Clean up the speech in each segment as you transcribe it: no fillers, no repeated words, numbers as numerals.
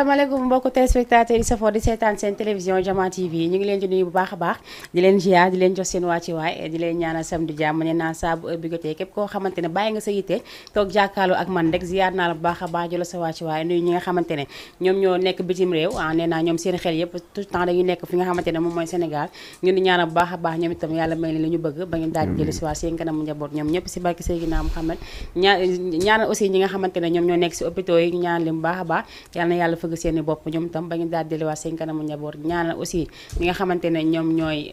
asalaamaaleykum mbokku téléspectateurs yi safoo di seetaan seen télévision Jama TV ñu ngi leen di nuyu bu baax a baax di leen ziar di leen jox seen wàccuwaay di leen ñaanal samedi jàmm ne naa saa bu heure bi jotee képp koo xamante ne bàyyi nga sa yitte toog jàkkaarloo ak man rek ziar naa la bu baax a baax jëla sa wàccuwaay nuyu ñi nga xamante ne ñoom ñoo nekk bitim réew nee naa ñoom seen xel yëpp tout le temps dañuy nekk fi nga xamante ne moom mooy Sénégal ngeen di ñaanal bu baax a baax ñoom itam yàlla may leen li ñu bëgg ba ngeen daal di jëli si waat seen kanamu njaboot ñoom ñëpp si barke Seydina Muhammad ñaanal aussi ñi nga xamante ne ñoom ñoo nekk si hôpitaux yi ñaan leen bu baax a baax yàlla na yàlla fëgg seeni bopp ñoom itam ba ngeen daal di jëliwaat seen kanamu njaboot ñaanal aussi ñi nga xamante ne ñoom ñooy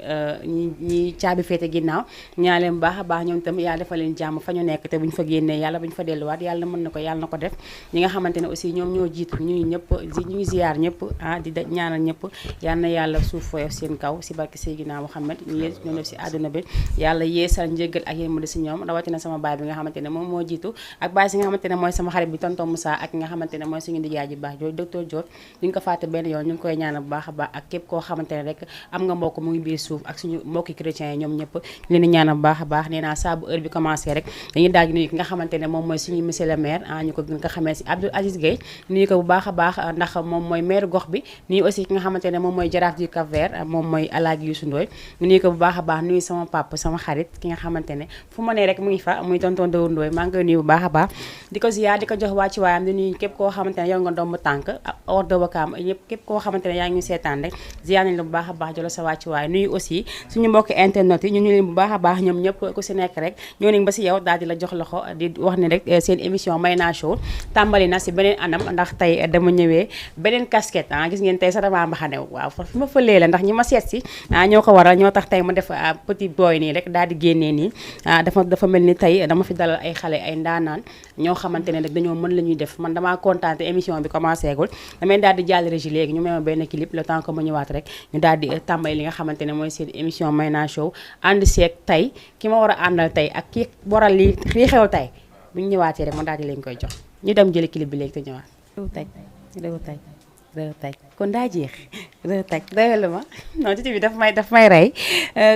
ñi caabi féete ginnaaw ñaan leen bu baax a baax ñoom itam yàlla defal leen jàmm fa ñu nekk te buñu fa génnee yàlla buñu fa delluwaat yàlla mën na ko yàlla na ko def ñi nga xamante ne aussi ñoom ñoo jiitu ñuy ñëpp ñu ngi ziar ñëpp di ñaanal ñëpp yàlla na yàlla suuf fooyof seen kaw si barke Seydina Muhammad ñoo def si àdduna bi yàlla yeesal njëggal ak yéen mu di si ñoom rawatina sama baay bi nga xamante ne moom moo jiitu ak baay si nga xamante ne mooy sama xarit bi tonton Moussa ak nga xamante ne mooy suñu ndijaay ji baax jooju docteur Diop duñ ko fàtte benn yoon ñu ngi koy ñaanal bu baax a baax ak képp koo xamante ne rek am nga mbokk mu ngi biir suuf ak suñu mbokki chrétiens yi ñoom ñëpp leen di ñaanal bu baax a baax nee naa saa bu heure bi commencé rek dañuy daal di nuyu ki nga xamante ne moom mooy suñu monsieur le maire ñu ko gën ko xamee si Abdou Aziz Gueye nuyu ko bu baax a baax ndax moom mooy maire gox bi nuyu aussi ki nga xamante ne moom mooy jaraaf du Cap-Vert moom mooy Alaaji Youssou Ndoye nuyu ko bu baax a baax nuyu sama papa sama xarit ki nga xamante ne fu ma nee rek mu ngi fa muy tonton Dawur Ndoye maa ngi koy nuyu bu baax a baax di ko ziar di ko jox waa ci waayam di nuyu képp koo xamante ne yow nga ndomb tànk hors de Wakaam ñëpp képp koo xamante ne yaa ngi seetaan rek ziar nañ la bu baax a baax jëlo sa wàcc waay nuyu aussi suñu mbokki internet yi ñu leen bu baax a baax ñoom ñëpp ku si nekk rek ñoo nañ ba si yow daal di la jox loxo di wax ne rek seen émission Mayna Show tàmbali na si beneen anam ndax tey dama ñëwee beneen casquette gis ngeen tey sa dama mbaxanew waaw fi ma fëlee la ndax ñi ma seet si ñoo ko waral ñoo tax tey ma def petit boy nii rek daal di génnee nii dafa mel ni tey dama fi dalal ay xale ay ndaanaan ñoo xamante ne rek dañoo mën la ñuy def man damaa kontaan te émission bi commencé gul damay daal di jàll régie léegi ñu may ma benn clip le temps que ma ñëwaat rek ñu daal di tàmbali li nga xamante ne mooy seen émission Mayna Show ànd seeg tey ki ma war a àndal tey ak ki waral li xew tey bu ñu ñëwaatee rek ma daal di leen koy jox ñu dem jëli clip bi léegi te ñëwaat réew tey kon daa jeex réew tey doyal ma non ci bi daf may rey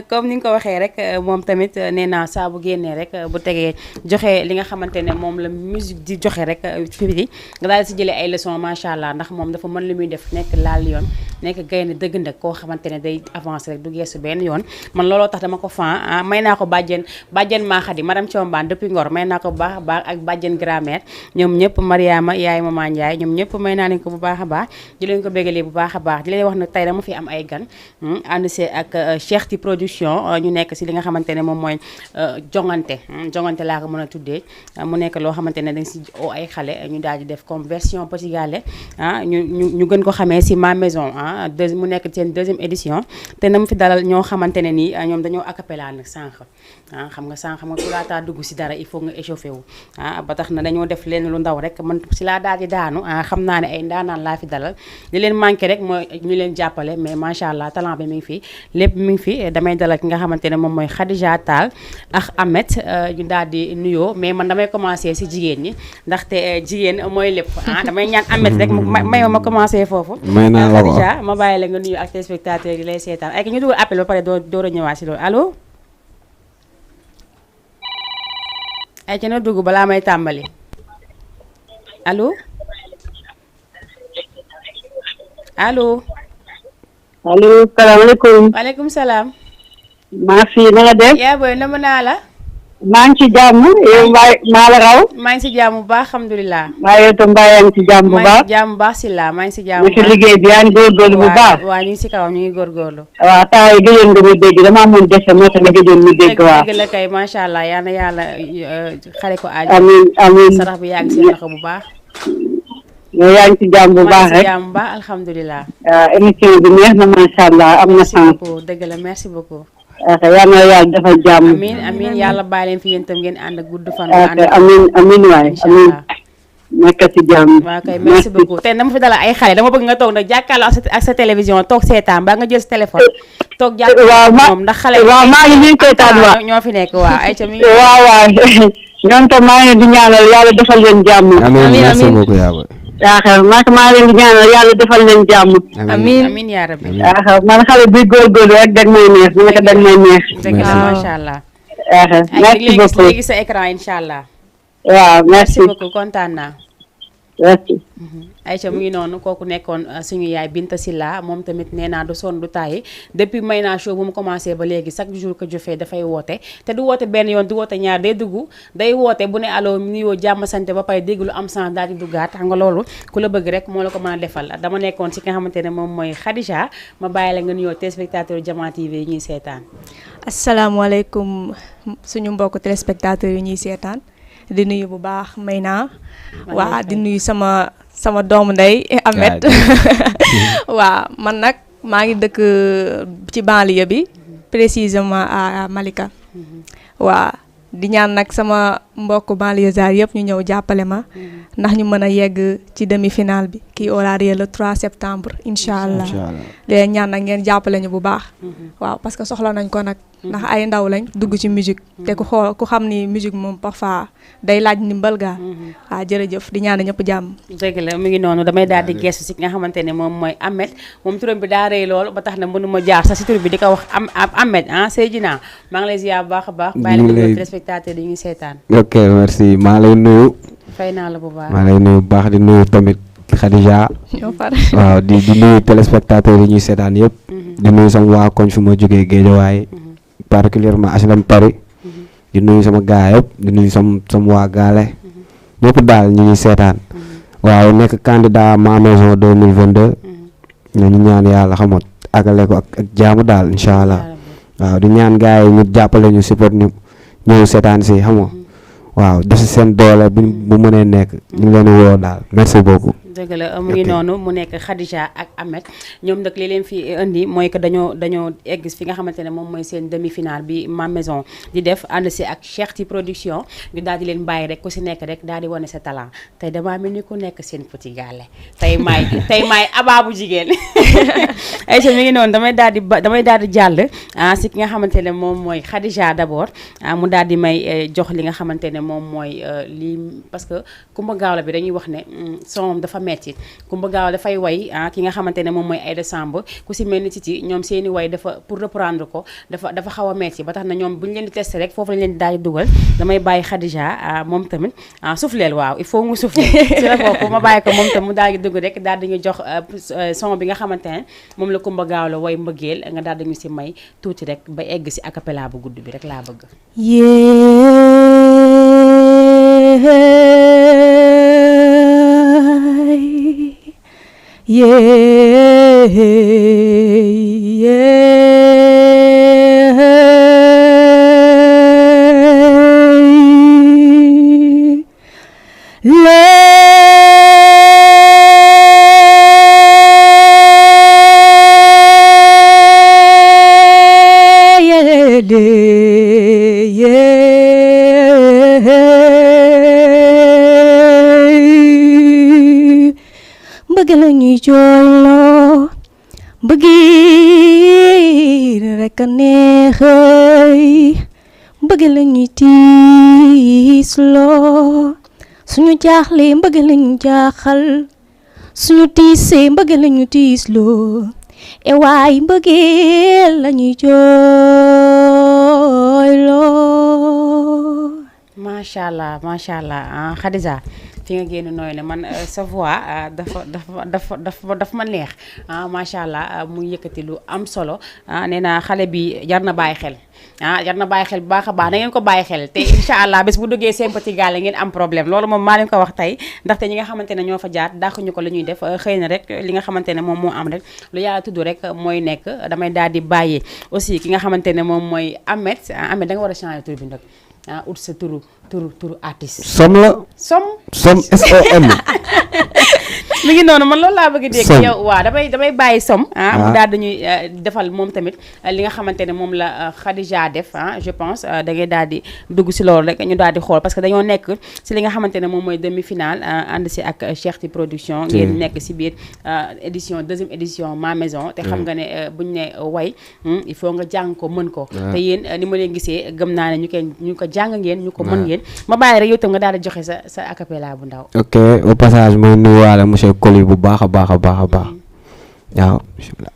comme ni nga ko waxee rek moom tamit nee naa saa bu génnee rek bu tegee joxe li nga xamante ne moom la musique di joxe rek fi di nga daal di si jëlee ay leçons macha allah ndax moom dafa mën li muy def nekk laal yoon nekk gaynde dëgg nag koo xamante ne day avancé rek du geesu benn yoon man looloo tax dama ko fan may naa ko bàjjen maa xadi madame Thiombane depuis Ngor may naa ko bu baax a baax ak bàjjen grammaire ñoom ñëpp Mariama yaay Mama Ndiaye ñoom ñëpp may naa leen ko bu baax a baax di leen ko bégalee bu baax a baax di leen wax nag tey dama fi am ay gan ànd see ak Cheikh Ti production ñu nekk si li nga xamante ne moom mooy jongante laa ko mën a tuddee mu nekk loo xamante ne dañ si oo ay xale ñu daal di def comme version Petit Gallé ñu gën ko xamee si ma maison mu nekk seen deuxième édition te na mu fi dalal ñoo xamante ne nii ñoom dañoo acapella nag sànq xam nga ku laataa dugg si dara il faut nga échauffé wu ba tax na dañoo def leen lu ndaw rek man si laa daal di daanu xam naa ne ay ndaanaan laa fi dalal li leen manqué rek mooy ñu leen jàppale mais macha allah talent bi mi ngi fi lépp mi ngi fi damay dalal ki nga xamante ne moom mooy Khadija Tall ak Ahmed ñu daal di nuyoo mais man damay commencé si jigéen ñi ndaxte jigéen mooy lépp damay ñaan Ahmed rek may ma commencé foofu Khadija ma bàyyi la nga nuyu ak téléspectateurs yi lay seetaan ay ñu dugal appel ba pare door a ñëwaat si loolu allo ay ca na dugg balaa may tàmbali allo allo salaamaaleykum. waaleykum salaam. maa fi na nga def. yaa booy namm naa la. maa ngi ci jàmm yow maa la raw. maa ngi si jàmm bu baax alhamdulilah. waaye itam mbaa yaa ngi ci jàmm bu baax. maa ngi si jàmm bu baax si la maa ngi si jàmm bu baax. ci liggéey bi yaa ngi góorgóorlu bu baax. waaw ñu ngi si kawam ñu ngi góorgóorlu. waaw saa yi gëjoon nga ñu dégg damaa amoon dese moo tax nga gëjoon ñu dégg. waaw dëgg la kay macha allah yal na yàlla xare ko aaj. amiin amiin sarax bi yàgg seen loxo bu baax. yow yaa ngi ci jàmm bu baax rek maa ngi si jàmm bu baax alhamdulilah. waaw émission bi neex na macha allah am na sens. dëgg la merci beaucoup. yal na yàlla defal jàmm. amiin yàlla bàyyi leen fi yéen itam ngeen ànd ak gudd fan. amiin waay amiin. nekk ci jàmm. waaw kay merci beaucoup te dama fi dalal ay xale dama bëgg nga toog nag jàkkaarloo ak sa télévision toog seetaan ba nga jël sa téléphone. toog jàkkaarloo moom ndax xale waaw maa ngi nii seetaan waaw ñoo fi nekk waaw ay ca mi waaw waaw ñoom tam maa ngi leen di ñaanal yàlla defal leen jàmm. amiin merci beaucoup yaa boy. maa leen di ñaanal yàlla defal leen jàmm. amiin yaa rabbi. man xale bi góorgóorlu rek dag may neex bu nekk dag may neex. dëgg la macha allah. merci beaucoup léegi sa écran incha allah. waaw merci beaucoup kontaan naa. merci. Aïcha mu ngi noonu kooku nekkoon suñu yaay Binta Silla moom tamit nee naa du sonn du tàyyi depuis Mayna show bu mu commencé ba léegi chaque jour que jofee dafay woote te du woote benn yoon du woote ñaar day dugg day woote bu ne allo nuyoo jàmm sante ba pare dégg lu am sens daal di duggaat xam nga loolu ku la bëgg rek moo la ko mën a defal dama nekkoon ci ki nga xamante ne moom mooy Khadija ma bàyyi la nga nuyoo téléspectateur Jama TV yi ñuy seetaan. asalaamaaleykum suñu mbokk téléspectateur yi ñuy seetaan di nuyu bu baax Mayna waa di nuyu sama doomu ndey Ahmed waaw man nag maa ngi dëkk ci banlieue bi précisément à Malika waaw di ñaan nag sama mbokk banlieusards yëpp ñu ñëw jàppale ma ndax ñu mën a yegg ci demi-finale bi qui aura lieu le 3 septembre incha allah leen ñaan nag ngeen jàppale ñu bu baax waaw parce que soxla nañ ko nag ndax ay ndaw lañ dugg ci musique te ku xam ni musique moom parfois day laaj ndimbal gaa waaw jërëjëf di ñaan ñëpp jàmm. dëgg la mu ngi noonu damay daal di gestu si nga xamante ne moom mooy Ahmed moom turam bi daa rëy lool ba tax na mënuma jaar sax si tur bi di ko wax Ahmed Seydina maa ngi lay ziar bu baax a baax. bàyyi la nga nuyu téléspectateur yi ñuy seetaan. ok merci maa lay nuyu. fay naa la bu baax maa lay nuyu bu baax di nuyu tamit Khadija. waaw di nuyu téléspectateur yi ñuy seetaan yëpp. di nuyu sama waa koñ fu ma jógee Géejawaay. particulièrement HLM Paris. di nuyu sama gaay yëpp di nuyu sama waa gaale. ñëpp daal ñu ngi seetaan. waaw nekk candidat ma maison 2022. ñu ñaan yàlla xam nga àggale ko ak jaamu daal incha allah. waaw di ñaan gaay yi ñu jàppale ñu support ñu ñëw seetaan si xam nga waaw def si seen doole bu mënee nekk ñu ngi leen di woo daal merci beaucoup. dëgg la mu ngi noonu mu nekk Khadija ak Ahmed ñoom nag li leen fi indi mooy que dañoo egg fi nga xamante ne moom mooy seen demi-finale bi ma maison di def ànd si ak Cheikh Ti production ñu daal di leen bàyyi rek ku si nekk rek daal di wane sa talent tey damaa mel ni ku nekk seen petit gàlle tey maay abaabu jigéen ay mi ngi noonu damay daal di jàll si ki nga xamante ne moom mooy Khadija d'abord mu daal di may jox li nga xamante ne moom mooy lii parce que Kumba Gawlo bi dañuy wax ne son dafa metti Kumba Gawlo dafay way ki nga xamante ne moom mooy Aïda Samb ku si mel ni Titi ñoom seeni way dafa pour reprendre ko dafa xaw a metti ba tax na ñoom bu ñu leen di testé rek foofu lañ leen di daal di dugal damay bàyyi Khadija moom tamit souffleel waaw il faut mu souffler si la bokk ma bàyyi ko moom tamit mu daal di dugg rek daal di ñu jox son bi nga xamante ne moom la Kumba Gawlo way mbëggeel nga daal di ñu si may tuuti rek ba egg si acapella bu gudd bi rek laa bëgg. bëgg la ñuy jooyloo bëgg rek a neexay bëgg la ñuy tiisloo suñu jaaxle bëgg la ñu jaaxal suñu tiisee bëgg la ñu tiisloo e waay bëgg la ñuy jooyloo. macha allah Khadija fi nga génn nooy ne man sa voix dafa ma neex macha allah mu yëkkati lu am solo nee naa xale bi jar na bàyyi xel jar na bàyyi xel bu baax a baax na ngeen ko bàyyi xel te incha allah bés bu duggee seen petit gaale ngeen am problème loolu moom maa leen ko wax tey ndaxte ñi nga xamante ne ñoo fa jaar dàq ñu ko la ñuy def xëy na rek li nga xamante ne moom moo am rek lu yàlla tudd rek mooy nekk damay daal di bàyyi aussi ki nga xamante ne moom mooy Ahmed da nga war a changer tur bi nag ut sa turu artiste. Som la. Som SOM. mi ngi noonu man loolu laa bëgg a dégg yow waaw damay bàyyi Som mu daal dañuy defal moom tamit li nga xamante ne moom la Khadija def je pense da ngay daal di dugg si loolu rek ñu daal di xool parce que dañoo nekk si li nga xamante ne moom mooy demi-finale ànd si ak Cheikh Ti production ngeen nekk si biir deuxième édition ma maison te xam nga ne buñ ne way il faut nga jàng ko mën ko te yéen ni ma leen gisee gëm naa ne ñu ko jàng ngeen ñu ko mën ngeen ma bàyyi rek yow tam nga daal di joxe sa acapella bu ndaw. ok au passage mooy nuyuwaale monsieur Coly bu baax a baax waaw bismillah.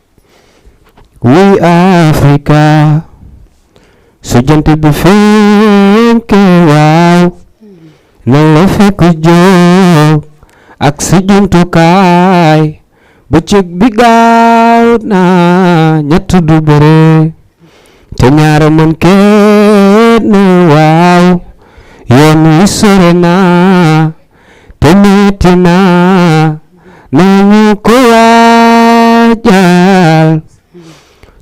wuy Africa su jant bi fenkee waaw nan la fekk jóg ak si jumtukaay bëccëg bi gaaw na ñett du bëre te ñaara mën kenn waaw yoon wi sore na te metti na nañu ko waajal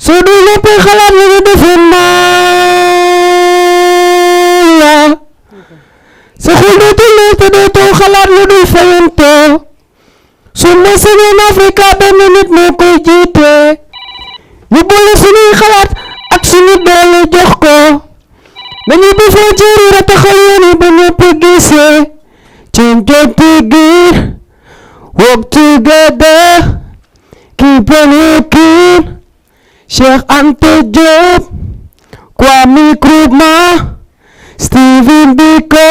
soo du lépp xalaat lu ñu defee naa sa xol dootul leer te dootoo xalaat lu dul fayantoo su ne seen Afrika benn nit moo koy jiite ñu boole suñuy xalaat ak suñu doole jox ko nañu defee jëri rataxal yéene ba ñëpp gisee change your thinking work together keep on working Cheikh Anta Diop Kwame Nkrumah Stephen Biko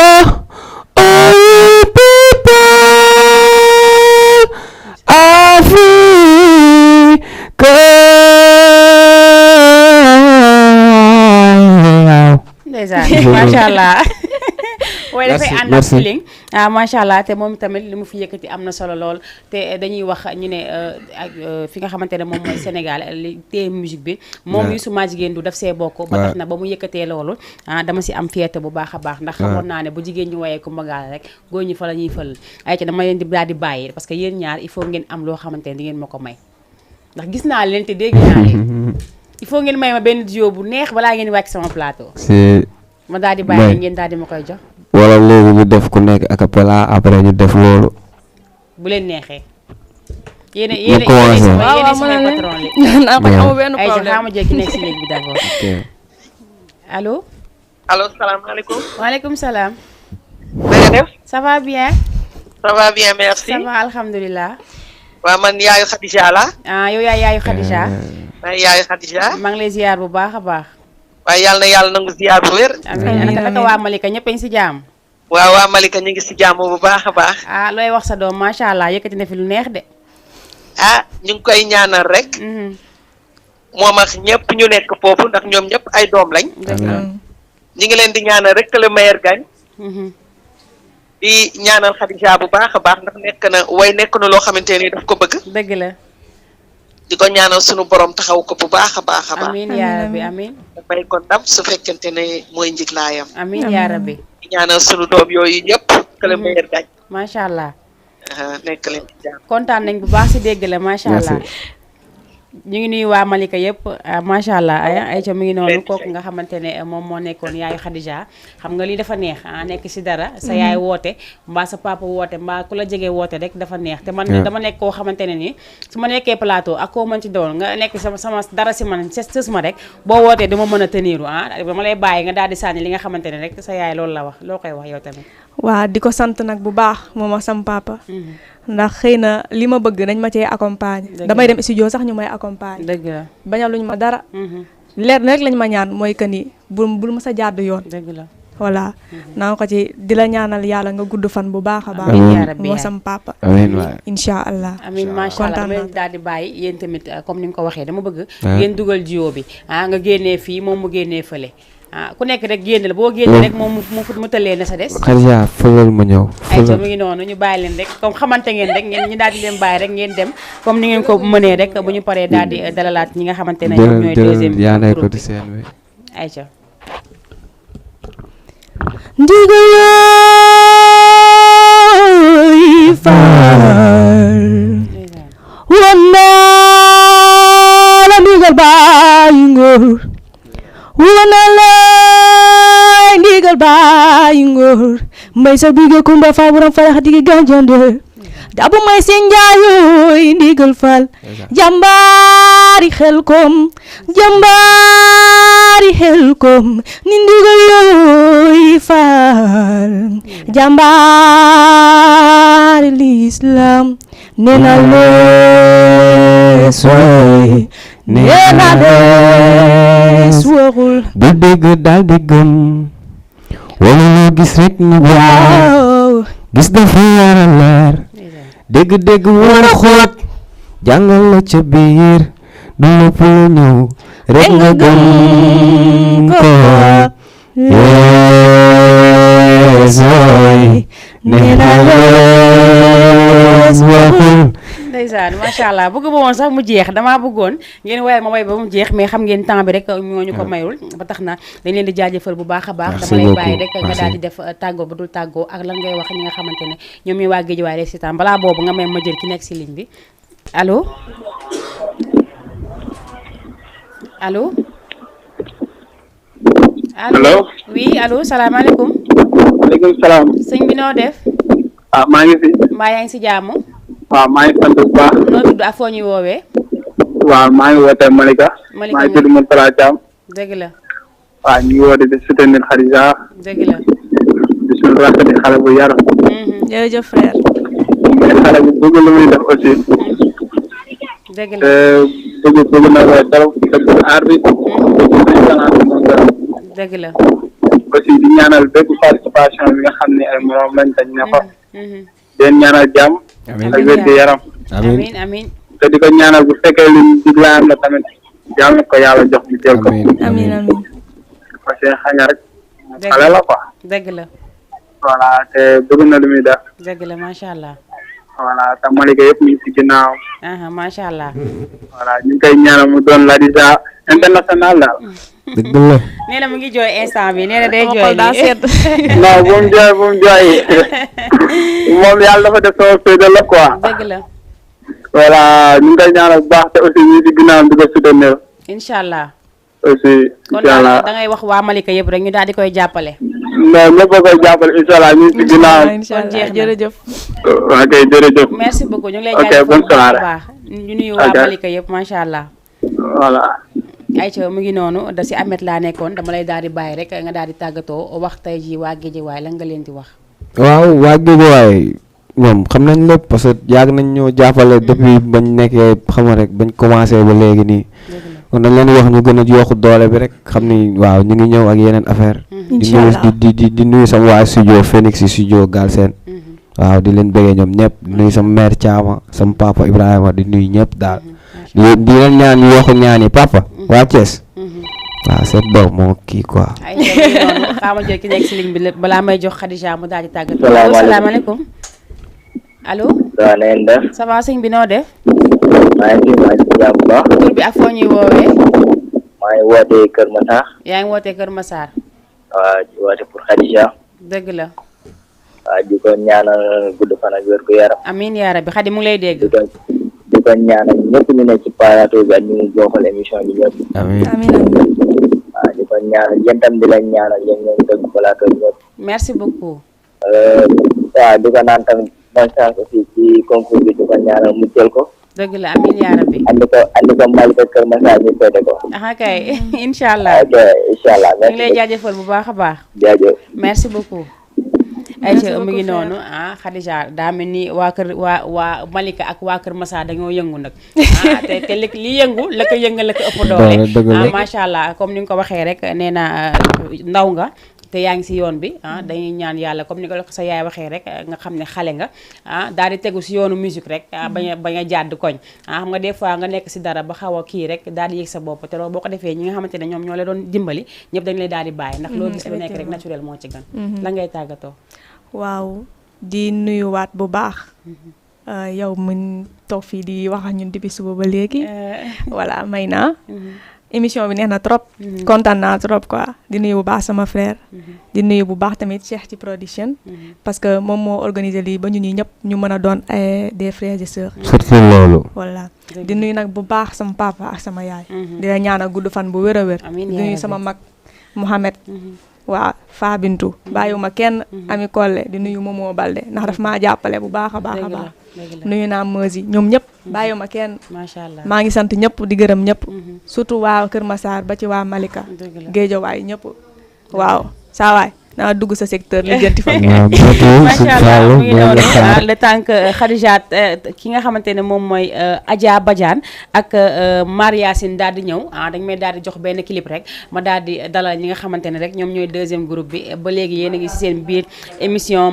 all you people Africa macha allah waaye dafay ànd ak merci. feeling macha allah te moom tamit li mu fi yëkkati am na solo lool te dañuy wax ñu ne fi nga xamante ne moom mooy Sénégal li téye musique bi moom Youssou Madjiguène du daf see bokk ba tax na ba mu yëkkatee loolu dama si am fierté bu baax a baax ndax xamoon naa ne bu jigéen ñi woyee Coumba Gawlo rek góor ñi fa la ñuy fël ay ci dama leen di daal di bàyyi parce que yéen ñaar il faut ngeen am loo xamante ne di ngeen ma ko may ndax gis naa leen te dégg naa leen il faut ngeen may ma benn duo bu neex balaa ngeen wàcc sama plateau c'est ma daal di bàyyi ngeen daal di ma koy jox wala léegi ñu def ku nekk a cappella après ñu def loolu bu leen neexee yéen ñu commencé. samay patron li naa ko amul benn ay problème xaama jël ki nekk si léegi bi d'abord allo allo salaamaaleykum. waaleykum salaam na nga def. ça va bien ça va bien merci. ça va alhamdulilah waaw man yaayu Khadija la. yow yaay yaayu Khadija man yaayu Khadija. maa ngi lay ziar bu baax a baax waaye yàlla na yàlla nangu ziar bu wér. amiin naka waa Malika ñëpp a ngi si jàmm waaw waa Malika ñu ngi si jàmm bu baax a baax. looy wax sa doom macha allah yëkkati na fi lu neex de ñu ngi koy ñaanal rek. moom ak ñëpp ñu nekk foofu ndax ñoom ñëpp ay doom lañ. ñu ngi leen di ñaanal rek que le meilleur gagne. di ñaanal Khadija bu baax a baax ndax nekk na loo xamante ni daf ko bëgg. dëgg la di ko ñaanal sunu borom taxaw ko bu baax a baax a baax. amiin yaa rabbi amiin dafay ko ndam su fekkente ne mooy njiglaayam. amiin yaa rabbi di ñaanal sunu doom yooyu ñëpp que le meilleur gagne. macha allah nekk leen ci jàmm. kontaan nañ bu baax si dégg la macha allah ñu ngi nuyu waa Malika yëpp macha allah ay ca mi ngi noonu kooku nga xamante ne moom moo nekkoon yaayu Khadija xam nga lii dafa neex nekk si dara sa yaay woote mbaa sa papa woote mbaa ku la jege woote rek dafa neex te man dama nekk koo xamante ne nii su ma nekkee plateau ak koo mën ci doon nga nekk sama dara si man sës ma rek boo wootee dama mën a teniru dama lay bàyyi nga daal di sànni li nga xamante ne rek sa yaay loolu la wax loo koy wax yow tamit waa di ko sant nag bu baax moom ak sam papa ndax xëy na li ma bëgg dañ ma cee accompagner damay dem studio sax ñu may accompagner dëgg la bañaluñ ma dara leer na rek lañ ma ñaan mooy que ni bul ma sa jàdd yoon dëgg la voilà naa ko ci di la ñaanal yàlla nga gudd fan bu baax a baax moo sam papa amiin waay incha allah amiin macha allah dama leen daal di bàyyi yéen tamit comme ni nga ko waxee dama bëgg ngeen dugal jiwo bi nga génnee fii moom mu génnee fële ku nekk rek génn la boo génn rek moom mu tëlee na sa des Khadija fëlal ma ñëw ay ca mu ngi noonu ñu bàyyi leen rek comme xamante ngeen rek ngeen ñu daal di leen bàyyi rek ngeen dem comme ni ngeen ko mënee rek bu ñu paree daal di dalalaat ñi nga xamante ne ñoom ñooy deuxième groupe bi ay ca ndigal yooy faal woon naa la ndigal bàyyi ngóor wana lay ndigal bàyyi ngóor mbay sa bige kumba fa buram farax digi ganjande dabu may seen njaayoy ndigal fal jàmbaari xel kom ni ndigal yooy fal jàmbaari l'islam nena lees way nena lees waxul bu dégg daal di gëm wala loo gis rek ni waaw gis dafa war a leer dégg war a xóot jàngal la ca biir du lépp lu ñëw rek nga gëm ko yeesooy nee na waxul. ndeysaan macha allah bëgg ba woon sax mu jeex damaa bëggoon ngeen woyal ma woy ba mu jeex mais xam ngeen temps bi rek moo ñu ko mayul ba tax na dañ leen di jaajëfal bu baax a baax. Merci dama lay beaucoup. bàyyi rek nga Merci. daal di def tàggoo ba dul tàggoo ak lan ngay wax ñi nga xamante ne ñoom ñuy waa Guédiawaye rek si temps balaa boobu nga may ma jël ki nekk si ligne bi allo allo. Allo. oui allo salaamaaleykum. Waaleykum salaam. sëñ bi noo def. Maa ngi fi. mbaa yaa ngi si jàmm. waaw maa ngi sant bu baax. noo tudd ak foo ñuy woowee. waaw maa ngi wootee Malika. Malika maa ngi tudd Moutala Thiam. dëgg la waaw ñu ngi woote di soutenir Khadija. dëgg la. di suñu rakk di xale bu yaru. jërëjëf frère. mais xale bu bëgg lu muy def aussi. dëgg la. te bëgg na ko trop dëgg aar bi. ay talent moom dara. dëgg la. aussi di ñaanal bépp participation bi nga xam ne ay morom lañ tañ ne fa. den ñaanal jàmm. amiin ak wér gu yaram. amiin amiin. te di ko ñaanal bu fekkee li diglaan la tamit yàlla na ko yàlla jox ñu jël ko. amiin amiin. parce que xaña rek. dëgg xale la quoi. dëgg la. voilà te bëgg na lu muy def. dëgg la macha allah. voilà te Malika yëpp ñu ngi si ginnaaw. macha allah. voilà ñu ngi koy ñaanal mu doon Ladija international daal. dëgg la. nee na mu ngi jooy instant bi nee na day jooy xol daa nii. sedd. non bu mu jooy moom yàlla dafa def sama féete la quoi. dëgg la. voilà ñu ngi koy ñaanal bu baax te aussi ñu ngi si ginnaaw di ko soutenir incha allah. aussi. kon incha allah da ngay wax waa Malika yëpp rek ñu daal di koy jàppale. non ñëpp a koy jàppale incha allah ñu ngi si ginnaaw. incha kon jeex allah na. jërëjëf. ok jërëjëf. merci beaucoup ñu ngi lay Ok, jaajëfal bonne bu baax a soirée. baax. ñu nuyu waa Ok. Malika yëpp macha allah. voilà. ayca mu ngi noonu da si Ahmed laa nekkoon dama lay daal di bàyyi rek nga daal di tàggatoo wax tey jii waa Guédiawaye lan nga leen di wax. waaw waa Guédiawaye ñoom xam nañ lépp parce que yàgg nañ ñoo jàppale depuis bañ nekkee xam nga rek bañ commencé ba léegi nii kon dañ leen wax ñu gën a yokku doole bi rek xam ni waaw ñu ngi ñëw ak yeneen affaire di nuyu di nuyu sama waa studio Phoenix studio Galsen waaw di leen bëggee ñoom ñëpp di nuyu sama mère Thiama sama papa Ibrahima di nuyu ñëpp daal di leen ñaan ñu yokku ñaan yi papa waa Thiès waaw seen doom moo kii quoi. ay noonu xaaral ma jël ki nekk si ligne bi lépp balaa may jox Khadija mu daal di tàggatoo. Salaamaaleykum. salaamaaleykum. allo. waaw na ngeen def. ça va sëñ bi noo def. maa ngi si jàmm bu baax. tur bi ak foo ñuy woowee. maa ngi wootee Kër Massar. yaa ngi wootee Kër Massar. waaw di woote pour Khadija. dëgg la. waaw di ko ñaanal gudd fan ak wér gu yaram. amiin yaa rabbi Khady mu ngi lay dégg. di ko ñaanal ñëpp ñu nekk ci plateau bi ak ñu ngi bokkal émission bi ñëpp. amiin amiin amiin. waaw di ko ñaanal yéen tam di leen ñaanal yéen ñoo ngi dégg plateau bi ñëpp. merci beaucoup. waaw di ko naan tamit bonne chance aussi ci concours bi di ko ñaanal mu jël ko. dëgg la amiin yaa rabbi. andi ko Malika Kër Massar ñu seede ko. kay incha allah. ok incha allah ñu ngi lay jaajëfal bu baax a baax. jaajëf. merci beaucoup. ayca mu ngi noonu Khadija daa mel ni waa kër waa Malika ak waa Kër Massar dañoo yëngu nag te li yëngu la ko yëngal la ko ëpp doole macha allah comme ni nga ko waxee rek nee na ndaw nga te yaa ngi si yoon bi dañuy ñaan yàlla comme ni ko sa yaay waxee rek nga xam ne xale nga daal di tegu si yoonu musique rek bañ a jàdd koñ xam nga des fois nga nekk si dara ba xaw a kii rek daal di yëg sa bopp te loolu boo ko defee ñi nga xamante ne ñoom ñoo la doon dimbali ñëpp dañu lay daal di bàyyi ndax loolu gis lu nekk rek naturel moo ci gën la ngay tàggatoo. waaw di nuyuwaat bu baax yow mun toog fii di wax ak ñun depuis suba ba léegi voilà may naa émission bi neex na trop kontaan naa trop quoi di nuyu bu baax sama frère di nuyu bu baax tamit Cheikh ci production parce que moom moo organisé lii ba ñu ñi ñëpp ñu mën a doon des frères et sœurs surtout loolu voilà di nuyu nag bu baax sama papa ak sama yaay di la ñaanal gudd fan bu wér a wér di nuyu sama mag Mouhamed waa Fa Bintu bàyyiwuma kenn Ami Kolle di nuyu Momo Balde ndax daf maa jàppale bu baax a baax a baax nuyu naa Meusi ñoom ñëpp bàyyiwuma kenn macha allah maa ngi sant ñëpp di gërëm ñëpp surtout waa Kër Massar ba ci waa Malika Guédiawaye ñëpp waaw saa waay naa dugg sa secteur lijjanti fa. macha allah mu ngi noonu le temps que Khadija ki nga xamante ne moom mooy Adja Badiane ak Mariasine daal di ñëw dañ may daal di jox benn clip rek ma daal di dalal ñi nga xamante ne rek ñoom ñooy deuxième groupe bi ba léegi yéen a ngi si seen biir émission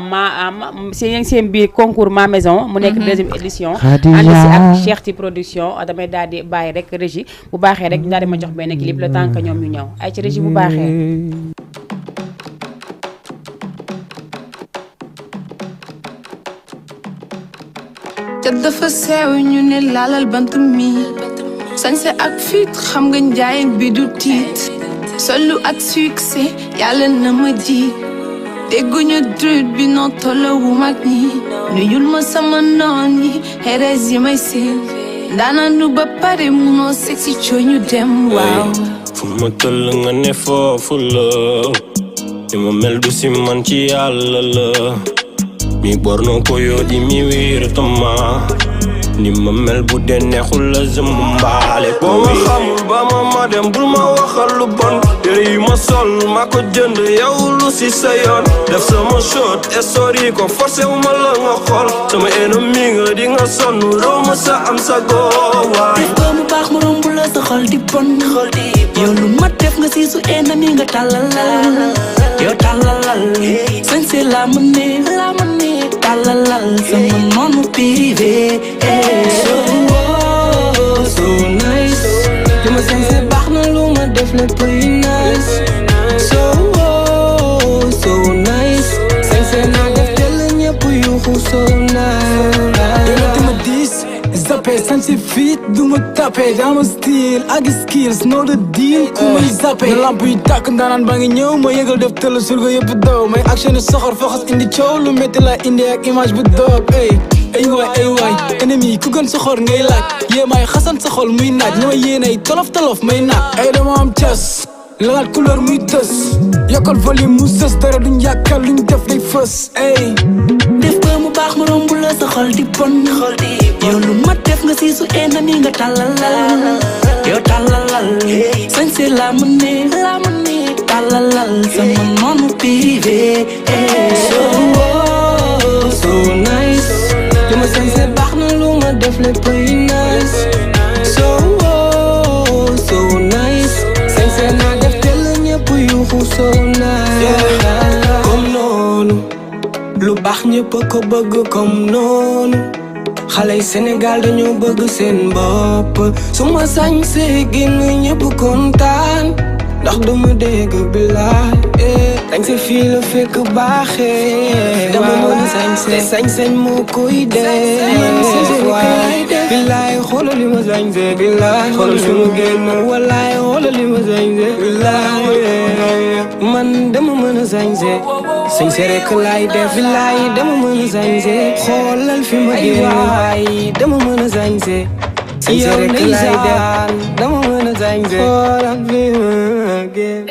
seen biir concours Ma Maison mu nekk deuxième édition ànd si ak Cheikh ci production damay daal di bàyyi rek régie bu baaxee rek daal di ma jox benn clip le temps que ñoom ñu ñëw ay ci régie bu baaxee te dafa sew ñu ne laalal bant mi sañse ak fit xam nga njaay bi du tiit solu ak succès yàlla na ma ji dégguñu drut bi noo tollowu mag ñi nuyul ma sama noon yi xeres yi may seen ndaanaanu ba pare munoo sexy cooñu dem waaw fu ma toll nga ne foofu la li ma mel du si man ci yàlla la mi borno ko yoo di mi wiir tama ni ma mel bu dee neexul la zëmbaale boo ma xamul ba ma dem bul ma waxal lu bon yére yi ma sol ma ko jënd yow lu si sa yoon def sama shot story ko forcé wu ma la nga xool sama ennemi nga di nga sonn loo ma sa am sa goowaay def ko mu baax mu romb la sa xol di bon yow lu ma def nga siisu ennemi nga tàllalal yow tàllalal sañse la ma ne tàllalal sama noonu privé so nice lu ma sañse baax na lu ma def la pretty nice so nice sañse naa def jël ñëpp yuuxu so nice zappe sañse fit du ma tape dama style ak skills know the deal ku may zappe na lamp yi tàkk ndaanaan baa ngi ñëw ma yëgal def tëll surga yëpp daw may action soxor foxas indi coow lu metti la indi ak image bu doog ay waay ennemi ku gën soxor ngay laaj yee may xasan sa xol muy naaj ñoo yéenay tolof may naaj ay dama am cas lalaat couleur muy tës yokkal volume mu sës dara duñ yàkkal luñ def day fës def ko mu baax mu romb la sa xol di bon yow lu ma def nga siisu ennemi nga tàllalal yow tàllalal sañse la ma ne tàllalal sama noonu privé so nice lu ma sañse baax na lu ma def le pretty nice so nice sañse naa def teel ñëpp yuuxu so nice comme noonu lu baax ñëpp ko bëgg comme noonu xale yi Sénégal dañoo bëgg seen bopp su ma sañsee génn ñëpp kontaan ndax duma dégg bilaay sañse fii la fekk baaxee dama mën sañse moo koy def waay bilaay xoolal li ma sañse bilaay xoolal fi ma génn walaay xoolal li ma sañse bilaay man dama mën a sañse rek laay def bilaay dama mën a sañse xoolal fi ma génn waay dama mën a sañse rek laay def dama mën a sañse xoolal fi ma génn